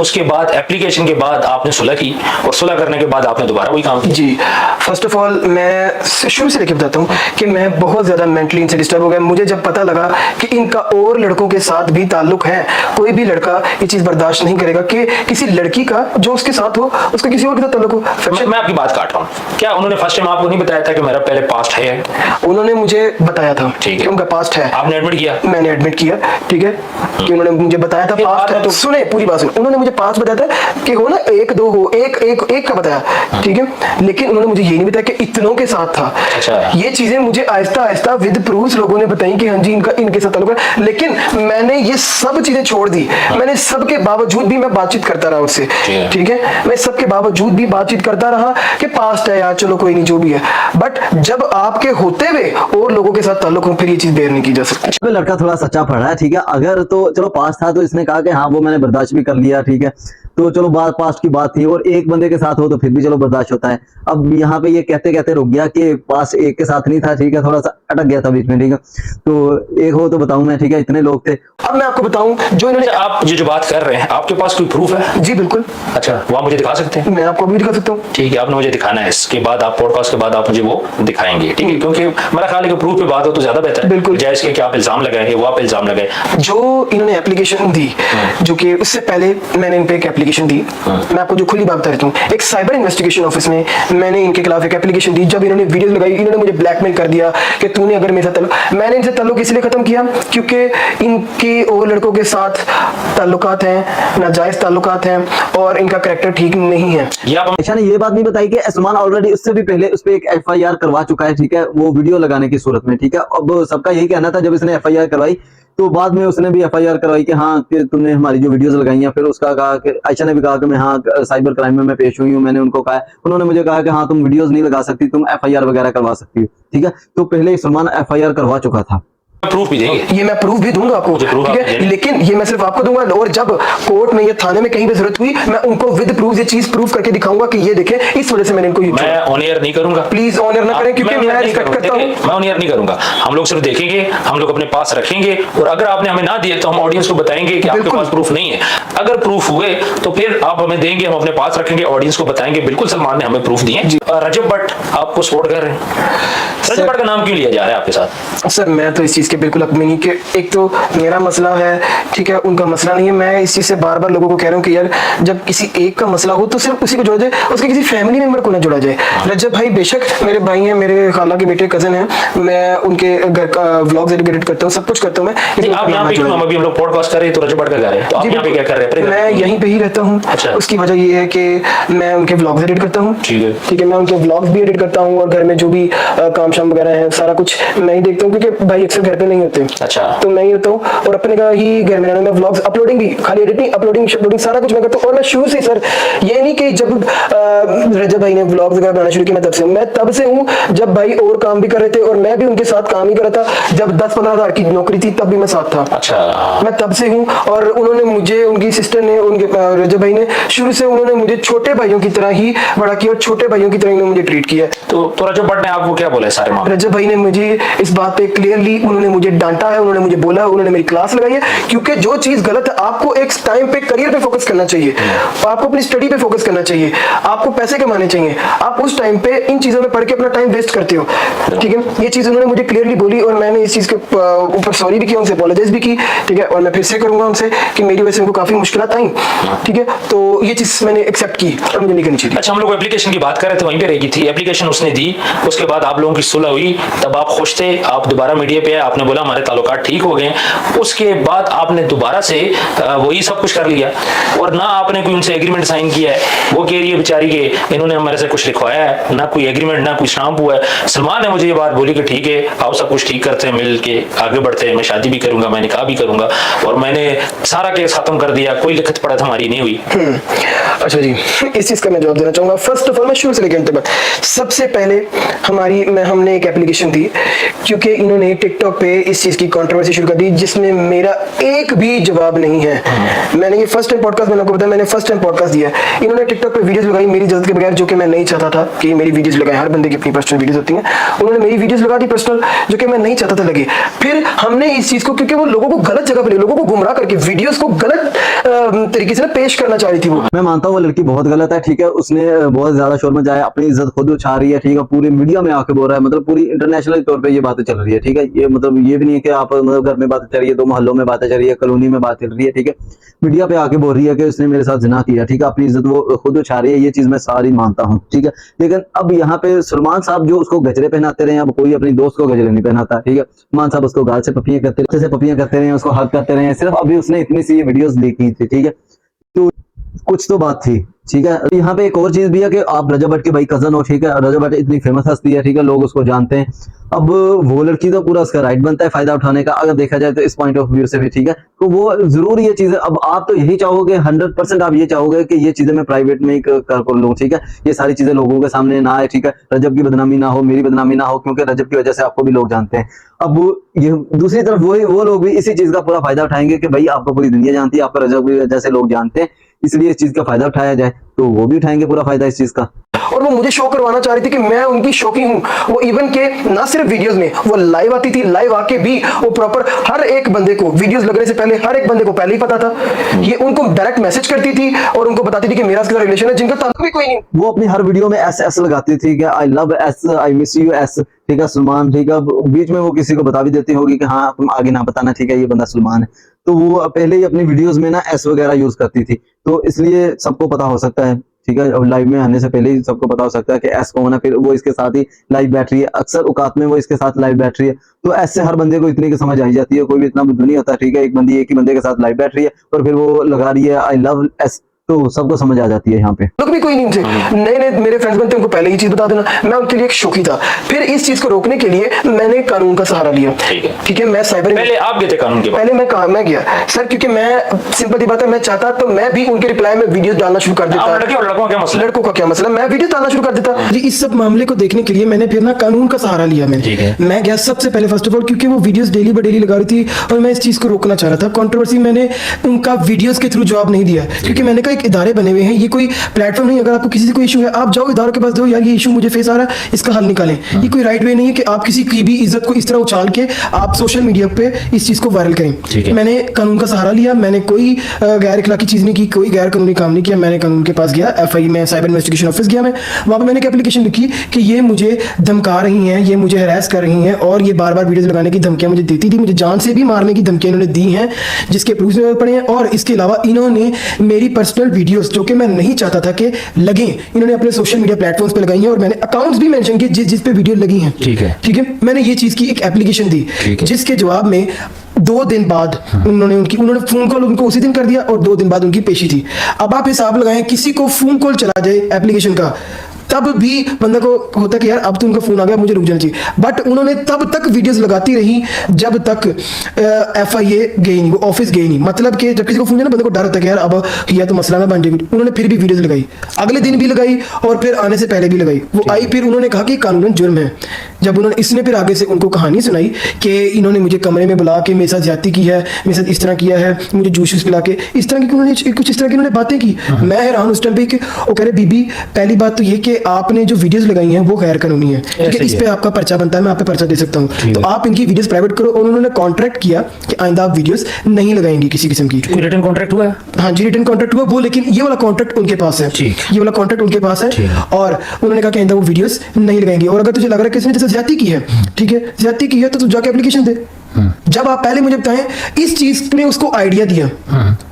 उसके बाद एप्लीकेशन के बाद आपने सुलह की, और सुलह करने के बाद आपने दोबारा वही काम किया। जी, फर्स्ट ऑफ ऑल मैं शुरू से लेके बताता हूँ कि मैं बहुत ज्यादा मेंटली इनसे डिस्टर्ब हो गया। मुझे जब पता लगा कि इनका और लड़कों के साथ भी ताल्लुक है, कोई भी लड़का ये चीज बर्दाश्त नहीं करेगा कि किसी लड़की का जो उसके साथ हो उसका किसी और के साथ ताल्लुक हो। मैं आपकी बात काट रहा हूँ। क्या उन्होंने फर्स्ट टाइम आपको नहीं बताया था कि मेरा पहले पास्ट है? उन्होंने मुझे बताया था, ठीक है, कि उनका पास्ट है। आपने एडमिट किया? मैंने एडमिट किया, ठीक है, कि उन्होंने मुझे बताया था पास्ट है। तो सुने पूरी बात सुने, उन्होंने मुझे पास्ट बताया था कि हो ना एक दो हो, एक का बताया, ठीक है, लेकिन उन्होंने मुझे ये नहीं बताया कि इतनों के साथ था। अच्छा। ये चीजें मुझे आहिस्ता आहिस्ता विद प्रूफ लोगों ने बताई कि हाँ जी इनके साथ ताल्लुक है, लेकिन मैंने ये सब चीजें छोड़ दी। मैंने सबके बावजूद भी मैं बातचीत करता रहा उससे, ठीक है, मैं सबके बावजूद भी बातचीत करता रहा कि पास्ट है यार, चलो कोई नहीं जो भी है। बट जब आपके होते हुए और लोगों के साथ ताल्लुक हो, फिर ये चीज बेयर नहीं की जा सकती। लड़का थोड़ा सच्चा पड़ रहा है, ठीक है। अगर तो चलो पास था तो इसने कहा कि हाँ वो मैंने बर्दाश्त भी कर लिया, ठीक है, तो चलो बात पास्ट की बात थी, और एक बंदे के साथ हो तो फिर भी चलो बर्दाश्त होता है। अब यहाँ पे ये कहते कहते रुक गया कि पास एक के साथ नहीं था, ठीक है, थोड़ा सा अटक गया था बीच में, ठीक है। तो एक हो तो बताऊं मैं, ठीक है, इतने लोग थे। अब मैं आपको बताऊं जो इन्होंने, आप जो बात कर रहे हैं, आपके पास कोई प्रूफ है? जी बिल्कुल। अच्छा, वो आप मुझे दिखा सकते हैं? मैं आपको भी दिखा सकता हूँ। ठीक है, आपने मुझे दिखाना है, इसके बाद आप पॉडकास्ट के बाद आप मुझे वो दिखाएंगे, ठीक है, क्योंकि मेरा ख्याल है कि प्रूफ पे बात हो तो ज्यादा बेहतर है। बिल्कुल। जैसे कि आप इल्जाम लगाए, वो आप इल्जाम लगाए। जो इन्होंने एप्लीकेशन दी, जो कि उससे पहले मैंने इन पे एक एप्लीकेशन दी, मैं आपको जो खुली बात बता देता हूँ, एक साइबर इन्वेस्टिगेशन ऑफिस में मैंने इनके खिलाफ एक एप्लीकेशन दी। जब इन्होंने वीडियो लगाई, इन्होंने मुझे ब्लैकमेल कर दिया कि तूने अगर मेरे साथ ताल्लुक, मैंने इनसे ताल्लुक इसलिए खत्म किया क्योंकि इनके और लड़कों के साथ ताल्लुकात हैं, नाजायज ताल्लुकात हैं, और इनका कैरेक्टर ठीक नहीं है। आयशा ने ये बात नहीं बताई कि उस्मान ऑलरेडी उससे भी पहले उस पर एक FIR करवा चुका है, ठीक है, वो वीडियो लगाने की सूरत में, ठीक है। अब सबका यही कहना था जब इसने FIR करवाई तो बाद में उसने भी FIR करवाई कि हाँ कि तुमने हमारी जो वीडियोस लगाई हैं। फिर उसका कहा कि आयशा ने भी कहा कि मैं हाँ साइबर क्राइम में मैं पेश हुई हूँ। मैंने उनको कहा, उन्होंने मुझे कहा कि हाँ तुम वीडियोस नहीं लगा सकती, तुम FIR वगैरह करवा सकती हो, ठीक है। तो पहले सलमान FIR करवा चुका था। प्रूफ भी देंगे, ये मैं प्रूफ भी दूंगा आपको, ठीक है, लेकिन ये मैं सिर्फ आपको दूंगा, और जब कोर्ट में या थाने में कहीं पे जरूरत हुई मैं उनको विद प्रूफ ये चीज प्रूफ करके दिखाऊंगा कि ये देखें इस वजह से मैंने इनको मैं ऑन एयर नहीं करूंगा, प्लीज ऑन एयर ना करें, क्योंकि मैं रिस्पेक्ट करता हूं। मैं ऑन एयर नहीं करूंगा, हम लोग सिर्फ देखेंगे, हम लोग अपने पास रखेंगे, और अगर आपने हमें ना दिए तो हम ऑडियंस को बताएंगे कि आपके पास प्रूफ नहीं है। अगर प्रूफ हुए तो फिर आप हमें देंगे, हम अपने पास रखेंगे, ऑडियंस को बताएंगे बिल्कुल सलमान ने हमें प्रूफ दिए। रजब भट्ट आपको सपोर्ट कर रहे हैं, रजब भट्ट का नाम क्यों लिया जा रहा है आपके साथ? सर मैं तो इस चीज के बिल्कुल हक में नहीं कि एक तो मेरा मसला है, ठीक है, उनका मसला नहीं है। मैं इस चीज से बार बार लोगों को कह रहा हूँ कि यार जब किसी एक का मसला हो तो सिर्फ उसी को जोड़ा जाए, उसके किसी फैमिली मेंबर को ना जोड़ा जाए। रजब भाई बेशक मेरे भाई हैं, मेरे खाला के बेटे कजन हैं, मैं उनके घर का व्लॉग्स एडिट करता हूँ, सब कुछ करता हूँ मैं। आप यहाँ पे क्यों? अभी हम लोग पॉडकास्ट कर रहे हैं तो रजब भट्ट का गा रहे हैं, तो आप यहाँ पे क्या कर रहे हैं? मैं यहीं पे ही रहता हूँ। अच्छा। उसकी वजह ये है कि मैं उनके व्लॉग्स एडिट करता हूँ, ठीक है, ठीक है, मैं उनके व्लॉग्स भी एडिट करता हूँ, और घर में जो भी काम शाम वगैरह है सारा कुछ मैं ही देखता हूँ, क्योंकि भाई अक्सर घर पे नहीं होते। अच्छा। तो मैं ही होता हूँ, और अपने का ही घर में व्लॉग्स अपलोडिंग भी, खाली एडिटिंग अपलोडिंग सारा कुछ मैं करता हूँ। और मैं शुरू से सर ये नहीं कि जब रजब भाई ने व्लॉग्स वगैरह बनाना शुरू किया मैं तब से हूँ जब भाई और काम भी कर रहे थे, और मैं भी उनके साथ काम ही कर रहा था। जब 10-15 हज़ार की नौकरी थी तब भी मैं साथ था। अच्छा। मैं तब से हूँ, और उन्होंने मुझे, उनकी सिस्टर ने, उनके रजब भाई ने शुरू से उन्होंने मुझे छोटे भाइयों की तरह ही बड़ा किया, और छोटे भाइयों की तरह उन्होंने मुझे ट्रीट किया। तो रजब भट्ट ने आपको क्या बोला है सारे मामले? रजब भाई ने मुझे इस बात पे क्लियरली उन्होंने मुझे डांटा है, उन्होंने मुझे बोला, उन्होंने मेरी क्लास लगाई है, क्योंकि जो चीज गलत है आपको एक टाइम पे करियर पे फोकस करना चाहिए, आपको अपनी स्टडी पे फोकस करना चाहिए, आपको पैसे कमाने चाहिए। आप उस टाइम पे इन चीजों में पढ़ के अपना टाइम वेस्ट करते हो, ठीक है। ये चीज उन्होंने मुझे क्लियरली बोली और मैंने इस चीज के ऊपर सॉरी भी किया, उनसे अपोलोजाइज भी की, ठीक है। और मैं फिर से करूंगा उनसे कि मेरी वजह से उनको काफी मुश्किलात आई, ठीक है। तो ये चीज मैंने एक्सेप्ट की और मुझे नहीं करनी चाहिए। अच्छा, हम लोग एप्लीकेशन की बात कर रहे थे, वहीं पे रहेगी थी। एप्लीकेशन उसने दी, उसके बाद आप लोगों की सुलह हुई, तब आप खुश थे, आप दोबारा मीडिया पे आए, आपने बोला हमारे ताल्लुकात ठीक हो गए। उसके बाद आपने दोबारा से वही सब कुछ कर लिया और ना आपने कोई उनसे एग्रीमेंट साइन किया है। वो कह रही है बेचारी के इन्होंने हमारे से कुछ लिखवाया है, ना कोई एग्रीमेंट, ना कोई स्टाम्प हुआ है। सलमान ने मुझे ये बात बोली कि ठीक है, आओ सब कुछ ठीक करते हैं, मिल के आगे बढ़ते हैं, मैं शादी भी करूंगा, मैं निकाह भी करूंगा, और मैंने सारा केस खत्म कर दिया, कोई लिखत पढ़त हमारी नहीं हुई। अच्छा जी, इस चीज का मैं जवाब देना चाहूंगा। फर्स्ट ऑफ ऑल मैं शुरू से लेकर अंत तक, सबसे पहले हमने एक एप्लीकेशन दी, क्योंकि इन्होंने टिकटॉक पे इस चीज की कंट्रोवर्सी शुरू कर दी जिसमें मेरा एक भी जवाब नहीं है। मैंने ये फर्स्ट टाइम पॉडकास्ट, मैंने आपको बताया, मैंने फर्स्ट टाइम पॉडकास्ट दिया। इन्होंने टिकटॉक पे वीडियोस लगाई मेरी इजाजत के बगैर, जो कि मैं नहीं चाहता था कि मेरी वीडियोस लगाए। हर बंदे की अपनी पर्सनल वीडियोस होती हैं, उन्होंने मेरी वीडियोस लगा दी पर्सनल, जो कि मैं नहीं चाहता था लगे। फिर हमने इस चीज को, क्योंकि वो लोगों को गलत जगह पे, लोगों को गुमराह करके वीडियोस को गलत तरीके से पेश करना चाह रही थी। वो मैं मानता हूँ वो लड़की बहुत गलत है, ठीक है। उसने बहुत ज्यादा शोर मचाया, अपनी इज्जत खुद उछा रही है, ठीक है। पूरी मीडिया में आके बोल रहा है, मतलब पूरी इंटरनेशनल तौर पे ये बातें चल रही है, ठीक है। ये मतलब ये भी नहीं है कि आप मतलब घर में बातें चल रही है, 2 मोहल्लों में बातें चल रही है, कॉलोनी में बात चल रही है, ठीक है। मीडिया पे आके बोल रही है कि उसने मेरे साथ जिना किया, ठीक है। अपनी इज्जत वो खुद उछा रही है, ये चीज मैं सारी मानता हूँ, ठीक है। लेकिन अब यहाँ पे सलमान साहब जो उसको गजरे पहनाते रहे, अब कोई अपनी दोस्त को गजरे नहीं पहनाता, ठीक है। सलमान साहब उसको गाल से पपियां करते रहे, उसको हक करते रहे, सिर्फ अभी उसने इतनी सी ये वीडियोस देखी थी, ठीक है। तो कुछ तो बात थी, ठीक है। यहाँ पे एक और चीज भी है कि आप रजब भट्ट के भाई कजन हो, ठीक है। रजब भट्ट इतनी फेमस हस्ती है, ठीक है, लोग उसको जानते हैं। अब वो लड़की तो पूरा उसका राइट बनता है फायदा उठाने का, अगर देखा जाए तो इस पॉइंट ऑफ व्यू से भी, ठीक है। तो वो जरूर ये चीजें, अब आप तो यही चाहोगे 100% आप ये चाहोगे कि ये चीजें मैं प्राइवेट में ही कर लूं, ठीक है। ये सारी चीजें लोगों के सामने ना आए, ठीक है। रजब की बदनामी ना हो, मेरी बदनामी ना हो, क्योंकि रजब की वजह से आपको भी लोग जानते हैं। अब ये दूसरी तरफ वो लोग भी इसी चीज का पूरा फायदा उठाएंगे कि भाई आपको पूरी दुनिया जानती है, आपको रजब की वजह से लोग जानते हैं, इसलिए इस चीज का फायदा उठाया जाए, तो वो भी उठाएंगे पूरा फायदा इस चीज का। और वो मुझे शो करवाना चाह रही थी कि मैं उनकी शौकीन हूँ। वो इवन के ना सिर्फ वीडियोस में, वो लाइव आती थी, लाइव आके भी वो प्रॉपर हर एक बंदे को, वीडियोस लगने से पहले हर एक बंदे को पहले ही पता था। ये उनको डायरेक्ट मैसेज करती थी और उनको बताती थी कि मेरा इसके साथ रिलेशन है, जिनका ताल्लुक भी कोई नहीं। वो अपनी हर वीडियो में एस लगाती थी कि I love S, I miss U S, ठीक है, सलमान, ठीक है। बीच में वो किसी को बता भी देती होगी कि हाँ तुम आगे ना बताना, ठीक है, ये बंदा सलमान है। तो वो पहले ही अपनी वीडियोस में ना एस वगैरह यूज करती थी, तो इसलिए सबको पता हो सकता है, ठीक है। अब लाइव में आने से पहले ही सबको पता हो सकता है कि एस कौन है। फिर वो इसके साथ ही लाइव बैठ रही है, अक्सर औकात में वो इसके साथ लाइव बैठ रही है, तो ऐसे हर बंदे को इतनी की समझ आई जाती है। कोई भी इतना बुद्धू नहीं होता, ठीक है। एक बंदी एक ही बंदे के साथ लाइव बैठ रही है और फिर वो लगा रही है आई लव एस, तो सबको समझ आ जाती है यहाँ पे। लोग भी कोई नहीं थे, नए मेरे फ्रेंड्स बनते, उनको पहले ही चीज बता देना, मैं उनके लिए एक शौकी था। फिर इस चीज को रोकने के लिए मैंने कानून का सहारा लिया, ठीक है। मैं साइबर, पहले आप गए थे कानून के बाद? पहले मैं गया सर, क्योंकि मैं सिंपल सी बात है, मैं चाहता तो मैं भी उनके रिप्लाई में वीडियो डालना शुरू कर देता। लड़के और लड़कों का मसला, लड़कों का क्या मसला, मैं वीडियो डालना शुरू कर देता जी। इस सब मामले को देखने के लिए मैंने फिर ना कानून का सहारा लिया। मैं गया सबसे पहले फर्स्ट ऑफ ऑल, क्योंकि वो वीडियोस डेली बाय डेली लगा रही थी और मैं इस चीज को रोकना चाह रहा था। कंट्रोवर्सी मैंने उनका वीडियोस के थ्रू जवाब नहीं दिया, क्योंकि मैंने कहा एक इदारे बने हुए हैं, ये कोई प्लेटफॉर्म नहीं। अगर आपको किसी से कोई इशू है, आप जाओ इदारों के पास, दो यार ये इशू मुझे फेस आ रहा है, इसका हल निकालें। ये कोई राइट वे नहीं है कि आप किसी की भी इज्जत को इस तरह उछाल के आप सोशल मीडिया पे इस चीज को वायरल करें। मैंने कानून का सहारा लिया, मैंने कोई गैर इखलाकी चीज नहीं की, कोई गैर कानूनी काम नहीं किया। मैंने कानून के पास गया, FI में साइबर इन्वेस्टिगेशन ऑफिस गया, मैं वहां पर मैंने एक एप्लीकेशन लिखी कि ये मुझे धमका रही हैं, ये मुझे हरास कर रही हैं और ये बार बार वीडियोस लगाने की धमकियां मुझे देती थी, मुझे जान से भी मारने की धमकियां इन्होंने दी हैं, जिसके प्रूफ में पड़े हैं। और इसके अलावा इन्होंने मेरी पर्सनल वीडियोस, जो कि मैं नहीं चाहता था कि लगे, इन्होंने अपने सोशल मीडिया प्लेटफॉर्म्स पे लगाई हैं और मैंने अकाउंट्स भी मेंशन किए जिस पे वीडियो लगी हैं, ठीक है। मैंने ये चीज की एक एप्लीकेशन दी, जिसके जवाब में 2 दिन बाद उन्होंने फोन कॉल उनको उसी दिन कर दिया और 2 दिन बाद उनकी पेशी थी। अब आप हिसाब लगाएं, किसी को फोन कॉल चला जाए एप्लीकेशन का, तब भी बंदा को होता कि यार अब तो उनका फोन आ गया, मुझे रुक जाना चाहिए। बट उन्होंने तब तक वीडियोस लगाती रही जब तक FIA गई नहीं, वो ऑफिस गई नहीं। मतलब कि जब किसी को फोन किया ना, बंदे को डर होता है कि यार अब या तो मसला ना बन जाएगी। उन्होंने फिर भी वीडियोस लगाई, अगले दिन भी लगाई और फिर आने से पहले भी लगाई। वो आई, फिर उन्होंने कहा कि कानूनन जुर्म है, जब उन्होंने इसने फिर आगे से उनको कहानी सुनाई कि इन्होंने मुझे कमरे में बुला के मेरे साथ ज्यादती की है, मेरे साथ इस तरह किया है, मुझे जूस पिला के इस तरह की उन्होंने कुछ इस तरह की उन्होंने बातें की। मैं हैरान उस टाइम पे कि वो कह रहे बीबी पहली बात तो ये कि आपने जो वीडियोस लगाई हैं वो गैर कानूनी है, ठीक है, इस पे आपका पर्चा बनता है, मैं आप पे पर्चा दे सकता हूँ, तो आप इनकी वीडियोस प्राइवेट करो। और उन्होंने कॉन्ट्रैक्ट किया कि आइंदा आप वीडियोस नहीं लगाएंगी किसी किस्म की। कोई रिटर्न कॉन्ट्रैक्ट हुआ है? हाँ जी, रिटर्न कॉन्ट्रैक्ट हुआ वो, लेकिन ये वाला कॉन्ट्रैक्ट उनके पास है, ठीक। ये वाला कॉन्ट्रैक्ट उनके पास है। ठीक। और उन्होंने कहा कि आइंदा वो वीडियोस नहीं लगाएंगे, और अगर तुझे लग रहा है कि इसने जैसे ज्यादती की है, ठीक है, ज्यादती की है, तो तू जाके एप्लीकेशन दे। जब आप पहले मुझे बताएं, इस चीज ने उसको आइडिया दिया,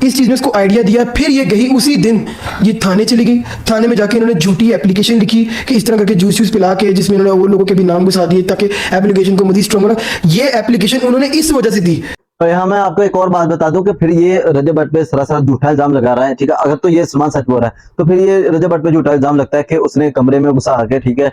इस चीज ने उसको आइडिया दिया, फिर ये गई उसी दिन ये थाने चली गई। थाने में जाके इन्होंने झूठी एप्लीकेशन लिखी कि इस तरह करके जूस पिला के, जिसमें इन्होंने वो लोगों के भी नाम घुसा दिए ताकि एप्लीकेशन को मजीद स्ट्रॉन्ग बना। ये एप्लीकेशन उन्होंने इस वजह से दी। तो यहाँ मैं आपको एक और बात बता दूं कि फिर ये रजब भट्ट पे सरासर झूठा इल्जाम लगा रहा है, ठीक है। अगर तो ये सलमान सच बोल रहा है तो फिर ये रजब भट्ट पे झूठा इल्जाम लगता है कि उसने कमरे में घुसा के, ठीक है,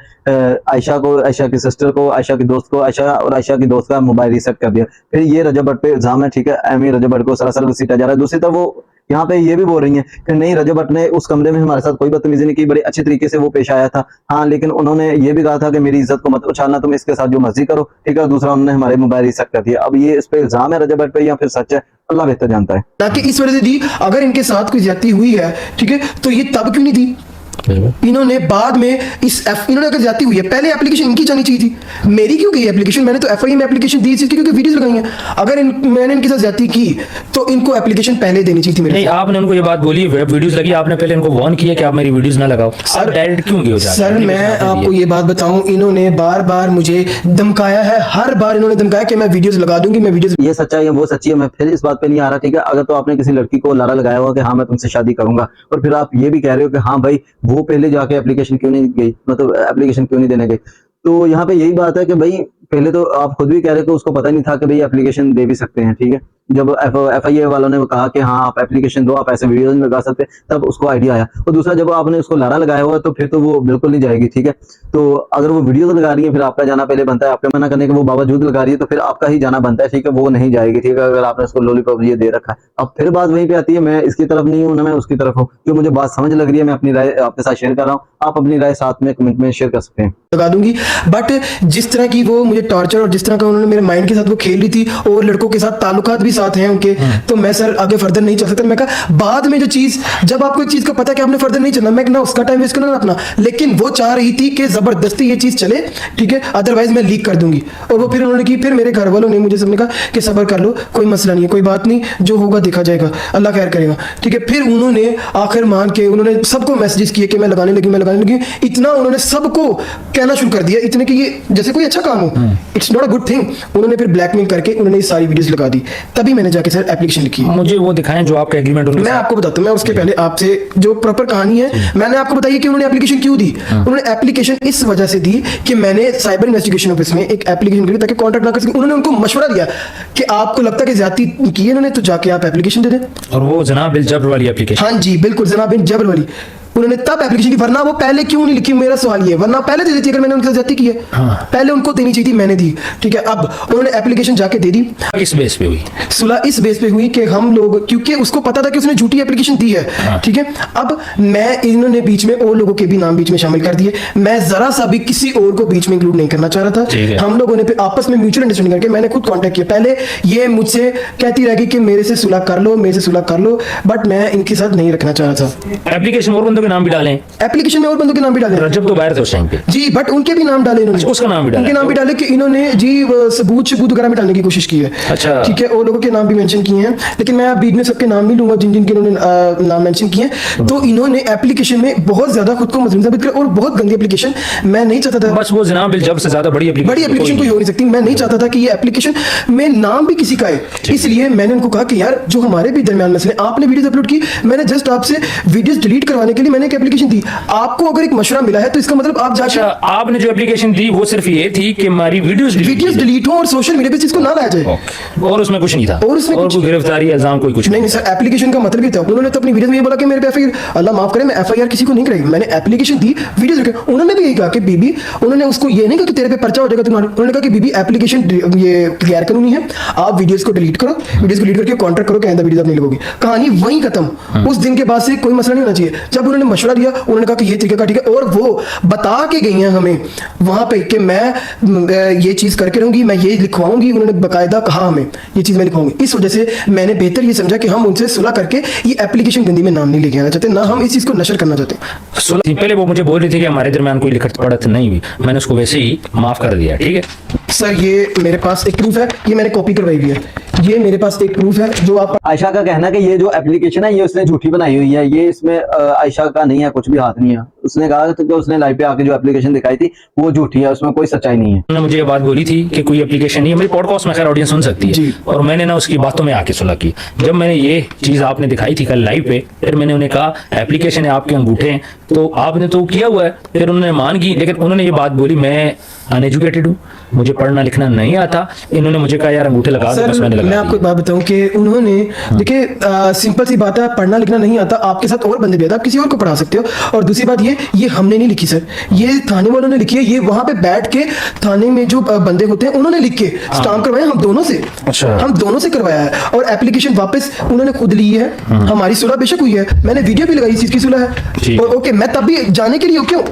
आयशा को, आयशा की सिस्टर को, आयशा की दोस्त को, आयशा की दोस्त का मोबाइल रीसेट कर दिया। फिर ये रजब भट्ट पे इल्जाम है, ठीक है। एमी रजब भट्ट को सरासर घसीटा जा रहा है। दूसरी तरफ वो यहाँ पे ये भी बोल रही हैं कि नहीं, रजब भट्ट ने उस कमरे में हमारे साथ कोई बदतमीजी नहीं की, बड़े अच्छे तरीके से वो पेश आया था। हाँ, लेकिन उन्होंने ये भी कहा था कि मेरी इज्जत को मत उछालना, तुम इसके साथ जो मर्जी करो, ठीक है। दूसरा, उन्होंने हमारे मोबाइल रीसेट कर दिया। अब ये इस पे इल्जाम है रजब भट्ट पे या फिर सच है, अल्लाह बेहतर जानता है। ताकि इस वजह से दी, अगर इनके साथ कोई ज्यादती हुई है, ठीक है, तो ये तब क्यों नहीं दी? इन्होंने बाद में इन्होंने अगर जाती हुई है, पहले एप्लीकेशन इनकी जानी चाहिए थी। मेरी क्यों गई एप्लीकेशन? मैंने तो एफआईआर में एप्लीकेशन दी थी क्योंकि वीडियोस लगाई हैं। अगर मैंने इनके साथ जाती की तो इनको एप्लीकेशन पहले देनी चाहिए थी मेरे। नहीं, आपने उनको ये बात बोली, वेब वीडियोस लगी, आपने पहले इनको वार्न किया कि आप मेरी वीडियोस ना लगाओ, आप डायरेक्ट क्यों गए? सर मैं आपको ये बात बताऊं, इन्होंने बार बार मुझे धमकाया है, हर बार इन्होंने धमकाया कि मैं वीडियोस लगा दूंगी, मैं वीडियोस। ये सच्चाई है, वो सच्ची है, मैं फिर इस बात पे नहीं आ रहा, ठीक है। अगर तो आपने किसी लड़की को लारा लगाया हुआ कि हाँ मैं तुमसे शादी करूंगा, और फिर आप ये भी कह रहे हो कि हाँ भाई वो पहले जाके एप्लीकेशन क्यों नहीं गई, मतलब एप्लीकेशन क्यों नहीं देने गई, तो यहाँ पे यही बात है कि भाई पहले तो आप खुद भी कह रहे हो कि उसको पता नहीं था कि भाई एप्लीकेशन दे भी सकते हैं, ठीक है। जब एफआईए वालों ने कहा कि हाँ आप एप्लीकेशन दो, आप ऐसे वीडियोस में लगा सकते हैं, तब उसको आइडिया आया। और दूसरा, जब आपने उसको लारा लगाया हुआ तो फिर तो वो बिल्कुल नहीं जाएगी, ठीक है। तो अगर वो वीडियो लगा रही है, फिर आपका जाना पहले बनता है। आपके मना करने के वो बावजूद लगा रही है तो फिर आपका ही जाना बनता है, ठीक है। वो नहीं जाएगी, ठीक है, अगर आपने उसको लॉलीपॉप ये दे रखा है। अब फिर बात वहीं पे आती है, मैं इसकी तरफ नहीं हूँ ना मैं उसकी तरफ हूँ, जो मुझे बात समझ लग रही है, मैं अपनी राय आपके साथ शेयर कर रहा हूँ। आप अपनी राय साथ में कमेंट में शेयर कर सकते हैं। लगा दूंगी, बट जिस तरह की वो मुझे टॉर्चर और जिस तरह का उन्होंने मेरे माइंड के साथ वो खेल रही थी, और लड़कों के साथ ताल्लुकात भी साथ हैं उनके, तो मैं सर आगे फर्दर नहीं चल सकता। मैं कहा बाद में जो चीज, जब आपको एक चीज का पता है कि आपने फर्दर नहीं चलना, मैं ना उसका टाइम वेस्ट करना ना अपना, लेकिन वो चाह रही थी कि जबरदस्ती ये चीज चले, ठीक है, अदरवाइज मैं लीक कर दूंगी। और वो फिर उन्होंने की, फिर मेरे घर वालों ने मुझे सबने कहा कि सब्र कर लो, कोई मसला नहीं है, कोई बात नहीं, जो होगा देखा जाएगा, अल्लाह खैर करेगा, ठीक है। फिर उन्होंने आखिर मान के उन्होंने सबको मैसेजेस किए कि मैं लगाने लगी, मैं लगाने लगी, इतना उन्होंने सबको कहना शुरू कर दिया, इतने कि ये जैसे कोई अच्छा काम हो, it's not a good thing. उन्होंने फिर ब्लैकमेल करके उन्होंने ये सारी वीडियोस लगा दी, तभी मैंने जाके सर एप्लीकेशन लिखी। मुझे वो दिखाएं जो आपका एग्रीमेंट। मैं आपको बताता हूं, मैं उसके पहले आपसे जो प्रॉपर कहानी है मैंने आपको बताई कि उन्होंने एप्लीकेशन क्यों दी। उन्होंने एप्लीकेशन इस वजह से दी कि मैंने साइबर इन्वेस्टिगेशन ऑफिस में एक एप्लीकेशन दी ताकि कॉन्टैक्ट ना कर सके। उन्होंने उनको मशवरा दिया कि आपको लगता है कि ज्यादती की है इन्होंने, तो जाके आप एप्लीकेशन दे दें। और वो जनाब बिल जबर वाली एप्लीकेशन। हाँ जी बिल्कुल, जनाब बिन जबर वाली। उन्होंने तब एप्लीकेशन की, वरना वो पहले क्यों नहीं लिखी? मेरा सवाल ये, वरना पहले दे देती अगर मैंने उनके साथ ज्यादती की है। पहले उनको देनी चाहिए थी, मैंने दी, ठीक है। अब उन्होंने एप्लीकेशन जाके दे दी। इस बेस पे हुई सुलह इस बेस पे हुई कि हम लोग, क्योंकि उसको पता था कि उसने झूठी एप्लीकेशन दी है, ठीक है। अब मैं, इन्होंने बीच में और लोगों के भी नाम बीच में शामिल कर दिए, मैं जरा सा भी किसी और को बीच में इंक्लूड नहीं करना चाह रहा था। हम लोगों ने फिर आपस में म्यूचुअल अंडरस्टैंडिंग करके मैंने खुद कांटेक्ट किया। पहले ये मुझसे कहती रहेगी कि मेरे से सुलह कर लो, मेरे से सुलह कर लो, बट मैं इनके साथ नहीं रखना चाह रहा था। एप्लीकेशन और बंदों के नाम भी डालें, एप्लीकेशन में और बंदों के नाम भी डाले, रजब तो बाहर थे उस टाइम पे जी, बट उनके भी नाम डाले इन्होंने, उसका नाम भी डाला, उनके नाम भी डाले कि इन्होंने जी सबूत वगैरह में डालने की कोशिश की है। अच्छा, ठीक है, और लोगों के नाम भी मेंशन किए हैं, लेकिन मैं बीच में सबके नाम नहीं लूंगा जिन जिन के इन्होंने नाम मेंशन किए हैं। तो इन्होंने एप्लीकेशन में बहुत ज्यादा खुद को मजलूम साबित किया, और बहुत गंदी एप्लीकेशन, मैं नहीं चाहता था। बस वो जनाब बिल जब से ज्यादा बड़ी एप्लीकेशन कोई हो नहीं सकती। मैं नहीं चाहता था कि ये एप्लीकेशन में नाम भी किसी का है, इसलिए मैंने उनको कहा कि यार जो हमारे भी दरमियान मसले, आपने वीडियोस अपलोड की, मैंने जस्ट आपसे वीडियोस डिलीट करवाने के लिए मैंने एक एप्लीकेशन दी, आपको अगर एक मशवरा मिला है तो इसका मतलब आप जाके, आपने जो एप्लीकेशन दी वो सिर्फ ये थी कि हमारी वीडियोस डिलीट हो और सोशल मीडिया पे इसको ना लाया जाए, और उसमें कुछ नहीं था, और उसमें कोई गिरफ्तारी इल्जाम कोई कुछ नहीं। सर एप्लीकेशन का मतलब ये था, उन्होंने तो अपनी वीडियो में ये बोला कि मेरे पे एफआईआर, अल्लाह माफ करे, मैं एफआईआर किसी को नहीं कराई, मैंने एप्लीकेशन दी, वीडियोस रखे। उन्होंने भी यही कहा कि बीबी, उन्होंने उसको ये नहीं कहा कि तेरे पे पर्चा हो जाएगा तुम्हारा, उन्होंने कहा कि बीबी एप्लीकेशन ये गैर कानूनी है, आप वीडियोस को डिलीट करो, वीडियोस को डिलीट करके कॉन्ट्रैक्ट करो कि आइंदा वीडियोस आप नहीं लगोगी। कहानी वहीं खत्म। उस दिन के बाद से कोई मसला नहीं होना चाहिए। जब उन्होंने मशवरा दिया, उन्होंने कहा कि ये तरीका ठीक है, और वो बता के गई हैं हमें वहां पे कि मैं ये चीज करके रहूंगी, मैं ये लिखवाऊंगी। उन्होंने बाकायदा कहा हमें ये चीज मैं लिखवाऊंगी। इस वजह से मैंने बेहतर ये समझा कि हम उनसे सुलह करके ये एप्लीकेशन गंदी में नाम नहीं लेके आना चाहते, ना हम इस चीज को नशर करना चाहते। पहले वो मुझे बोल रही थी कि हमारे दरमियान कोई लिखत पढ़त नहीं हुई, मैंने उसको वैसे ही माफ कर दिया। ठीक है सर, ये मेरे पास एक प्रूफ है, ये मैंने कॉपी करवाई हुई है, ये मेरे पास एक प्रूफ है जो आप। आयशा का कहना है कि ये जो एप्लीकेशन है ये उसने झूठी बनाई हुई है, ये इसमें आयशा का नहीं है, कुछ भी हाथ नहीं है। उसने कहा कि उसने लाइव पे आके जो एप्लीकेशन दिखाई थी वो झूठी है, उसमें कोई सच्चाई नहीं है। उन्होंने मुझे ये बात बोली थी कि कोई एप्लीकेशन नहीं है, मेरी पॉडकास्ट में खैर ऑडियंस सुन सकती है, और मैंने ना उसकी बातों में आके सुलह की। जब मैंने ये चीज आपने दिखाई थी कल लाइव पे, फिर मैंने उन्हें कहा एप्लीकेशन है, आपके अंगूठे हैं, तो आपने तो किया हुआ है। फिर उन्होंने मान की, लेकिन उन्होंने ये बात बोली मैं अनएजुकेटेड हूँ, मुझे पढ़ना लिखना नहीं आता। इन्होंने मुझे कहा यार अंगूठे लगा दो, बस मैंने लगा मैं आपको एक बात बताऊं कि उन्होंने देखिए सिंपल सी बात है, पढ़ना लिखना नहीं आता, आपके साथ और बंदे भी आता, आप किसी और को पढ़ा सकते हो। और दूसरी बात ये हमने नहीं लिखी सर, ये थाने वालों ने लिखी है, ये वहां पे बैठ के थाने में जो बंदे होते हैं उन्होंने लिख के स्टाम्प करवाया हम दोनों से। अच्छा। हम दोनों से करवाया है, और एप्लीकेशन वापस उन्होंने खुद ली है। हमारी सुलह बेशक हुई है, मैंने वीडियो भी लगाई, इस चीज की सुलह है। और ओके, मैं तब भी जाने के लिए क्यों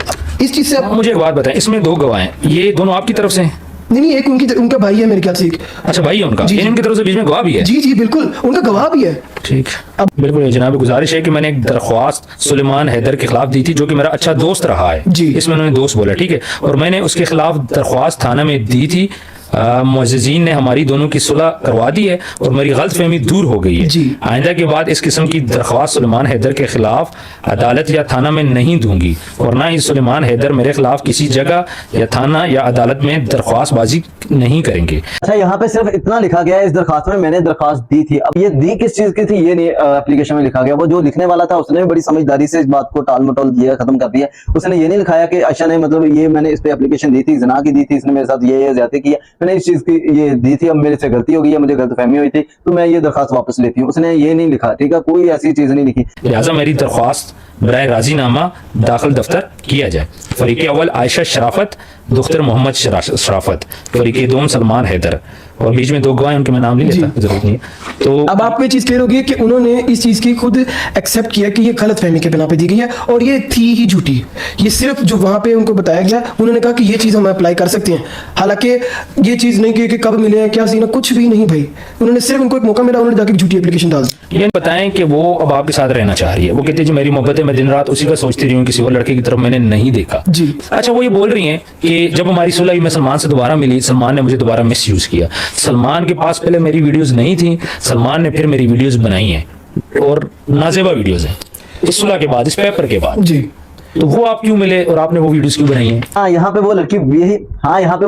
इस चीज से। मुझे एक बात बताएं, इसमें दो गवाह हैं, ये दोनों आपकी तरफ से हैं? नहीं, एक उनका भाई है मेरे ख्याल से। अच्छा, भाई है उनका, जी, उनकी तरफ से बीच में गवाह भी है? जी बिल्कुल, उनका गवाह भी है। ठीक, अब बिल्कुल जनाब, गुजारिश है कि मैंने एक दरख्वास्त सुलेमान हैदर के खिलाफ दी थी, जो कि मेरा अच्छा दोस्त रहा है जी। इसमें उन्होंने दोस्त बोला, ठीक है, और मैंने उसके खिलाफ दरख्वास्त थाना में दी थी। मुअज़्ज़िज़ीन ने हमारी दोनों की सुलह करवा दी है और मेरी गलतफहमी दूर हो गई है। जी। आइंदा के बाद इस किस्म की दरख्वास्त सुलेमान हैदर के खिलाफ अदालत या थाना में नहीं दूंगी, और ना ही सुलेमान हैदर मेरे खिलाफ किसी जगह या थाना या अदालत में दरख्वास्त बाजी नहीं करेंगे। अच्छा, यहाँ पे सिर्फ इतना लिखा गया है इस दरखास्त में, मैंने दरखास्त दी थी। अब ये दी किस चीज की थी ये नहीं एप्लीकेशन में लिखा गया। वो जो लिखने वाला था उसने भी बड़ी समझदारी से इस बात को टाल मटोल दिया, खत्म कर दिया। उसने ये नहीं लिखाया कि आयशा ने मतलब ये मैंने इस पे एप्लीकेशन दी थी, ज़िना की दी थी, इसने मेरे साथ ये ज्यादती की है, मैंने इस चीज की ये दी थी, अब मेरे से गलती हो गई है, मुझे गलतफहमी हुई थी, तो मैं ये दरखास्त वापस लेती हूँ। उसने ये नहीं लिखा, ठीक है, कोई ऐसी चीज नहीं लिखी। लिहाजा मेरी दरख्वास्त बराए राजीनामा दाखिल दफ्तर किया जाए। फरीक अव्वल आयशा शराफत, दुख्तर मोहम्मद शराफत, फरीक दोम सलमान हैदर, और बीच में दो गवाह, उनके मैं नाम नहीं लेता, जरूरत नहीं है। तो अब आपको ये चीज क्लियर होगी कि उन्होंने इस चीज की खुद एक्सेप्ट किया कि ये गलत फहमी के बिना पे दी गई है, और ये थी ही झूठी। ये सिर्फ जो वहां पे उनको बताया गया, उन्होंने कहा कि ये चीज हम अप्लाई कर सकते हैं, हालांकि ये चीज नहीं की कि कब मिले हैं, क्या सीन है, कुछ भी नहीं भाई। उन्होंने सिर्फ उनको एक मौका मिला, उन्होंने जाके झूठी एप्लीकेशन डाल दी। ये बताएं कि वो अब आपके साथ रहना चाह रही है। वो कहती है जी मेरी मोहब्बत है, मैं दिन रात उसी का सोचती रही हूँ, किसी और लड़के की तरफ मैंने नहीं देखा। जी। अच्छा, वो ये बोल रही हैं कि जब हमारी सुलह हुई, मैं सलमान से दोबारा मिली, सलमान ने मुझे दोबारा मिस यूज किया। सलमान के पास पहले मेरी वीडियोस नहीं थी, सलमान ने फिर मेरी वीडियोस बनाई हैं, और नाजेबा वीडियोस हैं इस सुलह के बाद, इस पेपर के बाद। जी। तो वो आप क्यों मिले और आपने वो वीडियोस क्यों बनाई हैं? हाँ, यहाँ पे वो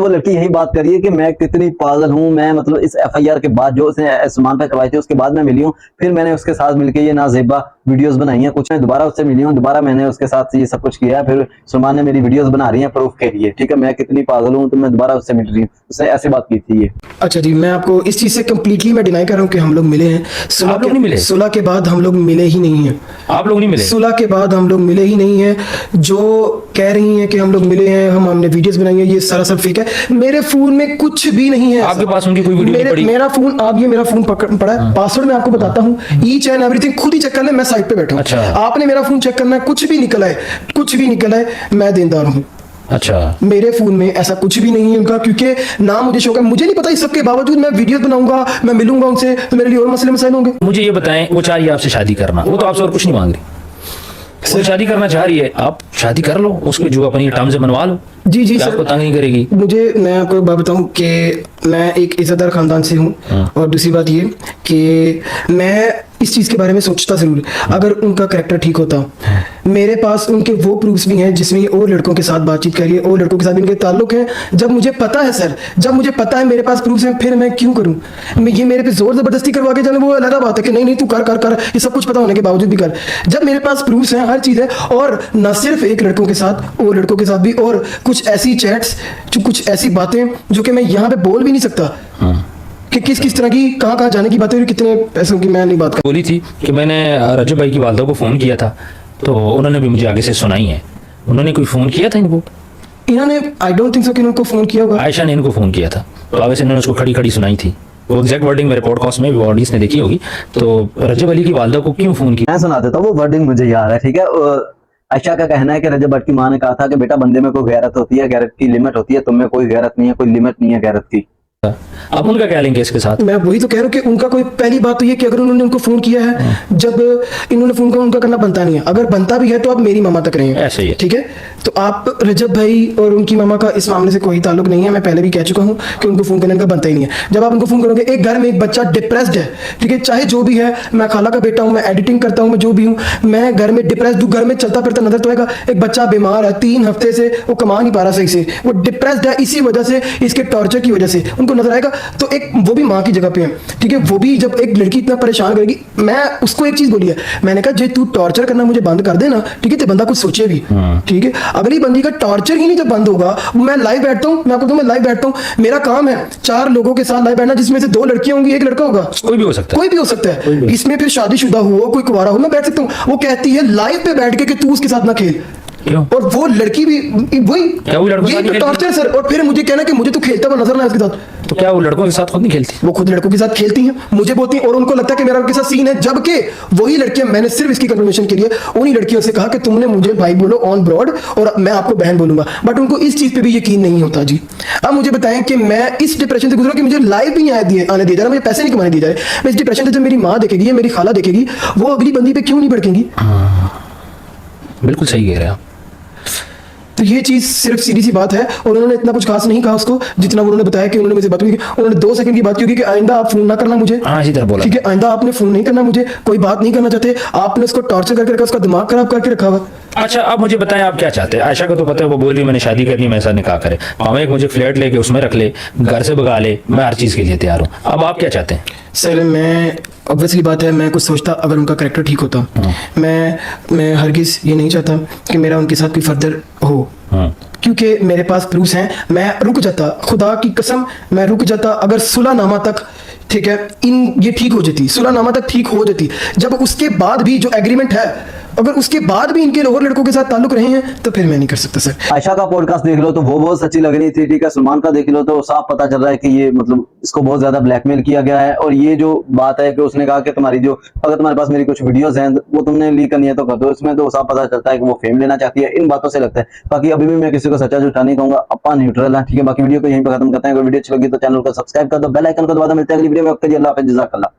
लड़की यही बात कर रही है कि मैं कितनी पागल हूँ। मैं मतलब इस एफआईआर के बाद जो उसने सलमान पे करवाई थी उसके बाद मैं मिली हूँ, फिर मैंने उसके साथ मिलकर ये नाजेबा वीडियोस बनाई हैं। कुछ मैं दोबारा उससे मिली हूँ, दोबारा मैंने उसके साथ ये सब कुछ किया है, फिर सलमान ने मेरी वीडियोस बना रही हैं प्रूफ के लिए, ठीक है, मैं कितनी पागल हूँ, तो मैं दोबारा उससे मिल रही हूँ। उसने ऐसी बात की थी ये। अच्छा जी, मैं आपको इस चीज से कंप्लीटली मैं डिनाई कर रहा हूँ कि हम लोग मिले हैं। आप लोग नहीं मिले? सुलह के बाद हम लोग मिले ही नहीं हैं। आप लोग नहीं मिले? सुलह के बाद हम लोग मिले ही नहीं हैं। जो कह रही हैं कि हम लोग मिले हैं, हमने वीडियोस बनाई हैं, ये सारा सब फेक है। मेरे फोन में कुछ भी नहीं है। आपके पास उनकी कोई वीडियो नहीं पड़ी? मेरा फोन, आप ये मेरा फोन पड़ा है, पासवर्ड मैं आपको बताता हूँ, ईच एंड एवरीथिंग खुद ही चेक कर ले, मैं साइट पे बैठा हूँ। अच्छा। आपने मेरा फोन चेक करना है, कुछ भी निकला है, मैं देनदार हूँ। अच्छा, मेरे फोन में ऐसा कुछ भी नहीं है उनका, क्योंकि ना मुझे शौक है, मुझे नहीं पता इस सब के बावजूद मैं वीडियो बनाऊंगा, मैं मिलूंगा उनसे, तो मेरे लिए और मसले मसाइल होंगे। मुझे ये बताएं, वो चाह रही है आपसे शादी करना, वो तो आपसे और कुछ नहीं मांग रही, वो शादी करना चाह रही है, आप शादी कर लो, उसके जो अपनी टर्म से बनवा लो। जी जी आपको सर, तंग नहीं करेगी। मैं आपको एक बात बताऊं कि मैं एक इज्जतदार खानदान से हूं, और दूसरी बात ये कि मैं इस चीज़ के बारे में सोचता ज़रूर, अगर उनका करेक्टर ठीक होता। मेरे पास उनके वो प्रूफ्स भी हैं जिसमें ये और लड़कों के साथ बातचीत कर रही है, और लड़कों के साथ भी इनके ताल्लुक हैं। जब मुझे पता है सर, जब मुझे पता है मेरे पास प्रूफ्स हैं, फिर मैं क्यों करूं? ये मेरे पे जोर ज़बरदस्ती करवा के जाने, वो अलग बात है कि नहीं तू कर, ये सब कुछ पता होने के बावजूद भी कर। जब मेरे पास प्रूफ्स हैं, हर चीज़ है, और न सिर्फ एक लड़कों के साथ, और लड़कों के साथ भी, और कुछ ऐसी चैट्स, जो कुछ ऐसी बातें जो कि मैं यहाँ पे बोल भी नहीं सकता कि किस तरह की, कहाँ जाने की बातें, कितने पैसों की, मैं नहीं बात कर। बोली थी कि मैंने रजब भाई की वालदा को फ़ोन किया था, तो उन्होंने भी मुझे आगे से सुनाई है। उन्होंने कोई फ़ोन किया था इनको? इन्होंने, आई डोंट थिंक सो कि इनको फ़ोन किया होगा। आयशा ने इनको फ़ोन किया था, तो आगे से इन्होंने उसको खड़ी खड़ी सुनाई थी। वो एग्जैक्ट वर्डिंग मेरे पॉडकास्ट में भी ऑडियंस ने देखी होगी। तो रजब अली की वालदा को क्यों फ़ोन किया? मैं सुना देता हूँ, वो वर्डिंग मुझे याद है, ठीक है। आयशा का कहना है कि रजब भट्ट की मां ने कहा था कि बेटा बंदे में कोई गैरत होती है, गैरत की लिमिट होती है, तुम में कोई गैरत नहीं है, कोई लिमिट नहीं है गैरत की। अब उनका क्या लिंक है इसके साथ? मैं वही तो कह रहा हूँ कि उनका कोई, पहली बात तो ये कि अगर उन्होंने उनको फोन किया है, जब इन्होंने फोन किया उनका करना बनता नहीं है, अगर बनता भी है तो आप मेरी मामा तक रहे हैं, ऐसे ही है। ठीक है। तो आप रजब भाई और उनकी मामा का इस मामले से कोई ताल्लुक नहीं है, मैं पहले भी कह चुका हूँ कि उनको फोन करने का बनता ही नहीं है। जब आप उनको फोन करोगे, एक घर में एक बच्चा डिप्रेस्ड है, ठीक है, चाहे जो भी है, मैं खाला का बेटा हूँ, मैं एडिटिंग करता हूँ, मैं जो भी हूँ, मैं घर में डिप्रेस्ड हूँ, घर में चलता फिरता नजर तो आएगा। एक बच्चा बीमार है, 3 हफ्ते से वो कमा नहीं पा रहा सही से, वो डिप्रेस्ड है इसी वजह से, इसके टॉर्चर की वजह से उनको नजर आएगा। तो एक वो भी माँ की जगह पे है, ठीक है, वो भी जब एक लड़की इतना परेशान करेगी, मैं उसको एक चीज बोली है, मैंने कहा जे तू टॉर्चर करना मुझे बंद कर देना, ठीक है, तो बंदा कुछ सोचे भी, ठीक है। अगली बंदी का टॉर्चर ही नहीं जब बंद होगा, मैं लाइव बैठता हूँ, मैं आपको मैं लाइव बैठता हूँ, मेरा काम है 4 लोगों के साथ लाइव बैठना, जिसमें से 2 लड़कियां होंगी, 1 लड़का होगा, कोई भी हो सकता है, कोई भी हो सकता है, इसमें फिर शादीशुदा हो कोई कुंवारा हो, मैं बैठ सकता हूँ। वो कहती है लाइव पे बैठ के कि तू उसके साथ ना खेल, क्यों? और वो लड़की भी वही, क्या वो लड़कों के साथ ये नहीं टॉर्चर सर। और फिर मुझे कहना कि मुझे तो खेलता हुआ नजर ना आए उसके साथ, तो क्या वो लड़कों के साथ खुद नहीं खेलती? वो खुद लड़कों के साथ खेलती हैं, मुझे बोलती हैं, और उनको लगता है कि मेरा उनके साथ सीन है, जबकि वही लड़कियां, मैंने सिर्फ इसकी कंफर्मेशन के लिए उन्हीं लड़कियों से कहा कि तुमने मुझे भाई बोलो ऑन ब्रॉड और मैं आपको बहन बोलूंगा, बट उनको इस चीज पे भी यकीन नहीं होता जी। अब मुझे बताएं कि मैं इस डिप्रेशन से गुजरा कि मुझे लाइव भी आने दिया जा रहा, मुझे पैसे नहीं कमाने दिए जा रहे, मैं इस डिप्रेशन से, जब मेरी माँ देखेगी या मेरी खाला देखेगी, वो अगली बंदी पे क्यों नहीं भड़केंगी? बिल्कुल सही कह रहे हैं आप। तो ये चीज सिर्फ सीधी सी बात है, और उन्होंने इतना कुछ खास नहीं कहा उसको, जितना उन्होंने बताया कि उन्होंने मुझे बात की, उन्होंने 2 सेकंड की बात की कि आइंदा आप फोन ना करना मुझे, हाँ, इसी तरह बोला। ठीक है, आइंदा आपने फोन नहीं करना मुझे, कोई बात नहीं करना चाहते, आपने उसको टॉर्चर करके रखा, उसका दिमाग खराब करके रखा हुआ। अच्छा, अब मुझे बताएं आप क्या चाहते हैं? आयशा को तो पता है, वो बोल रही मैंने शादी करनी है, मैं ऐसा निकाह करे, मामा एक मुझे फ्लैट लेके उसमें रख ले, घर से भगा ले, मैं हर चीज के लिए तैयार हूँ। अब आप क्या चाहते हैं? सर मैं, ऑब्वियसली बात है, मैं कुछ सोचता अगर उनका करेक्टर ठीक होता, मैं हरगिज ये नहीं चाहता कि मेरा उनके साथ कोई फर्दर हो, क्योंकि मेरे पास प्रूफ हैं। मैं रुक जाता, खुदा की कसम मैं रुक जाता, अगर सुलहनामा तक, ठीक है, ये ठीक हो जाती, सुलहनामा तक ठीक हो जाती, जब उसके बाद भी जो एग्रीमेंट है, अगर उसके बाद भी इनके और लड़कों के साथ ताल्लुक रहे हैं, तो फिर मैं नहीं कर सकता सर। आयशा का पॉडकास्ट देख लो तो वो बहुत सच्ची लग रही थी, ठीक है। सलमान का देख लो तो साफ पता चल रहा है कि ये मतलब इसको बहुत ज्यादा ब्लैकमेल किया गया है। और ये जो बात है कि उसने कहा कि तुम्हारी जो, अगर तुम्हारे पास मेरी कुछ वीडियोस हैं वो तुमने लीक करनी है तो कर दो, इसमें तो साफ पता चलता है कि वो फेम लेना चाहती है। इन बातों से लगता है, बाकी अभी भी मैं किसी को सच्चा झूठा नहीं कहूंगा, अपना न्यूट्रल है, ठीक है। बाकी वीडियो को यहीं पर खत्म करते हैं। अगर वीडियो अच्छी लगी तो चैनल को सब्सक्राइब कर दो, बेल आइकन को दबा दो। मिलते हैं अगली वीडियो में, अल्लाह हाफिज़, जज़ाकल्लाह।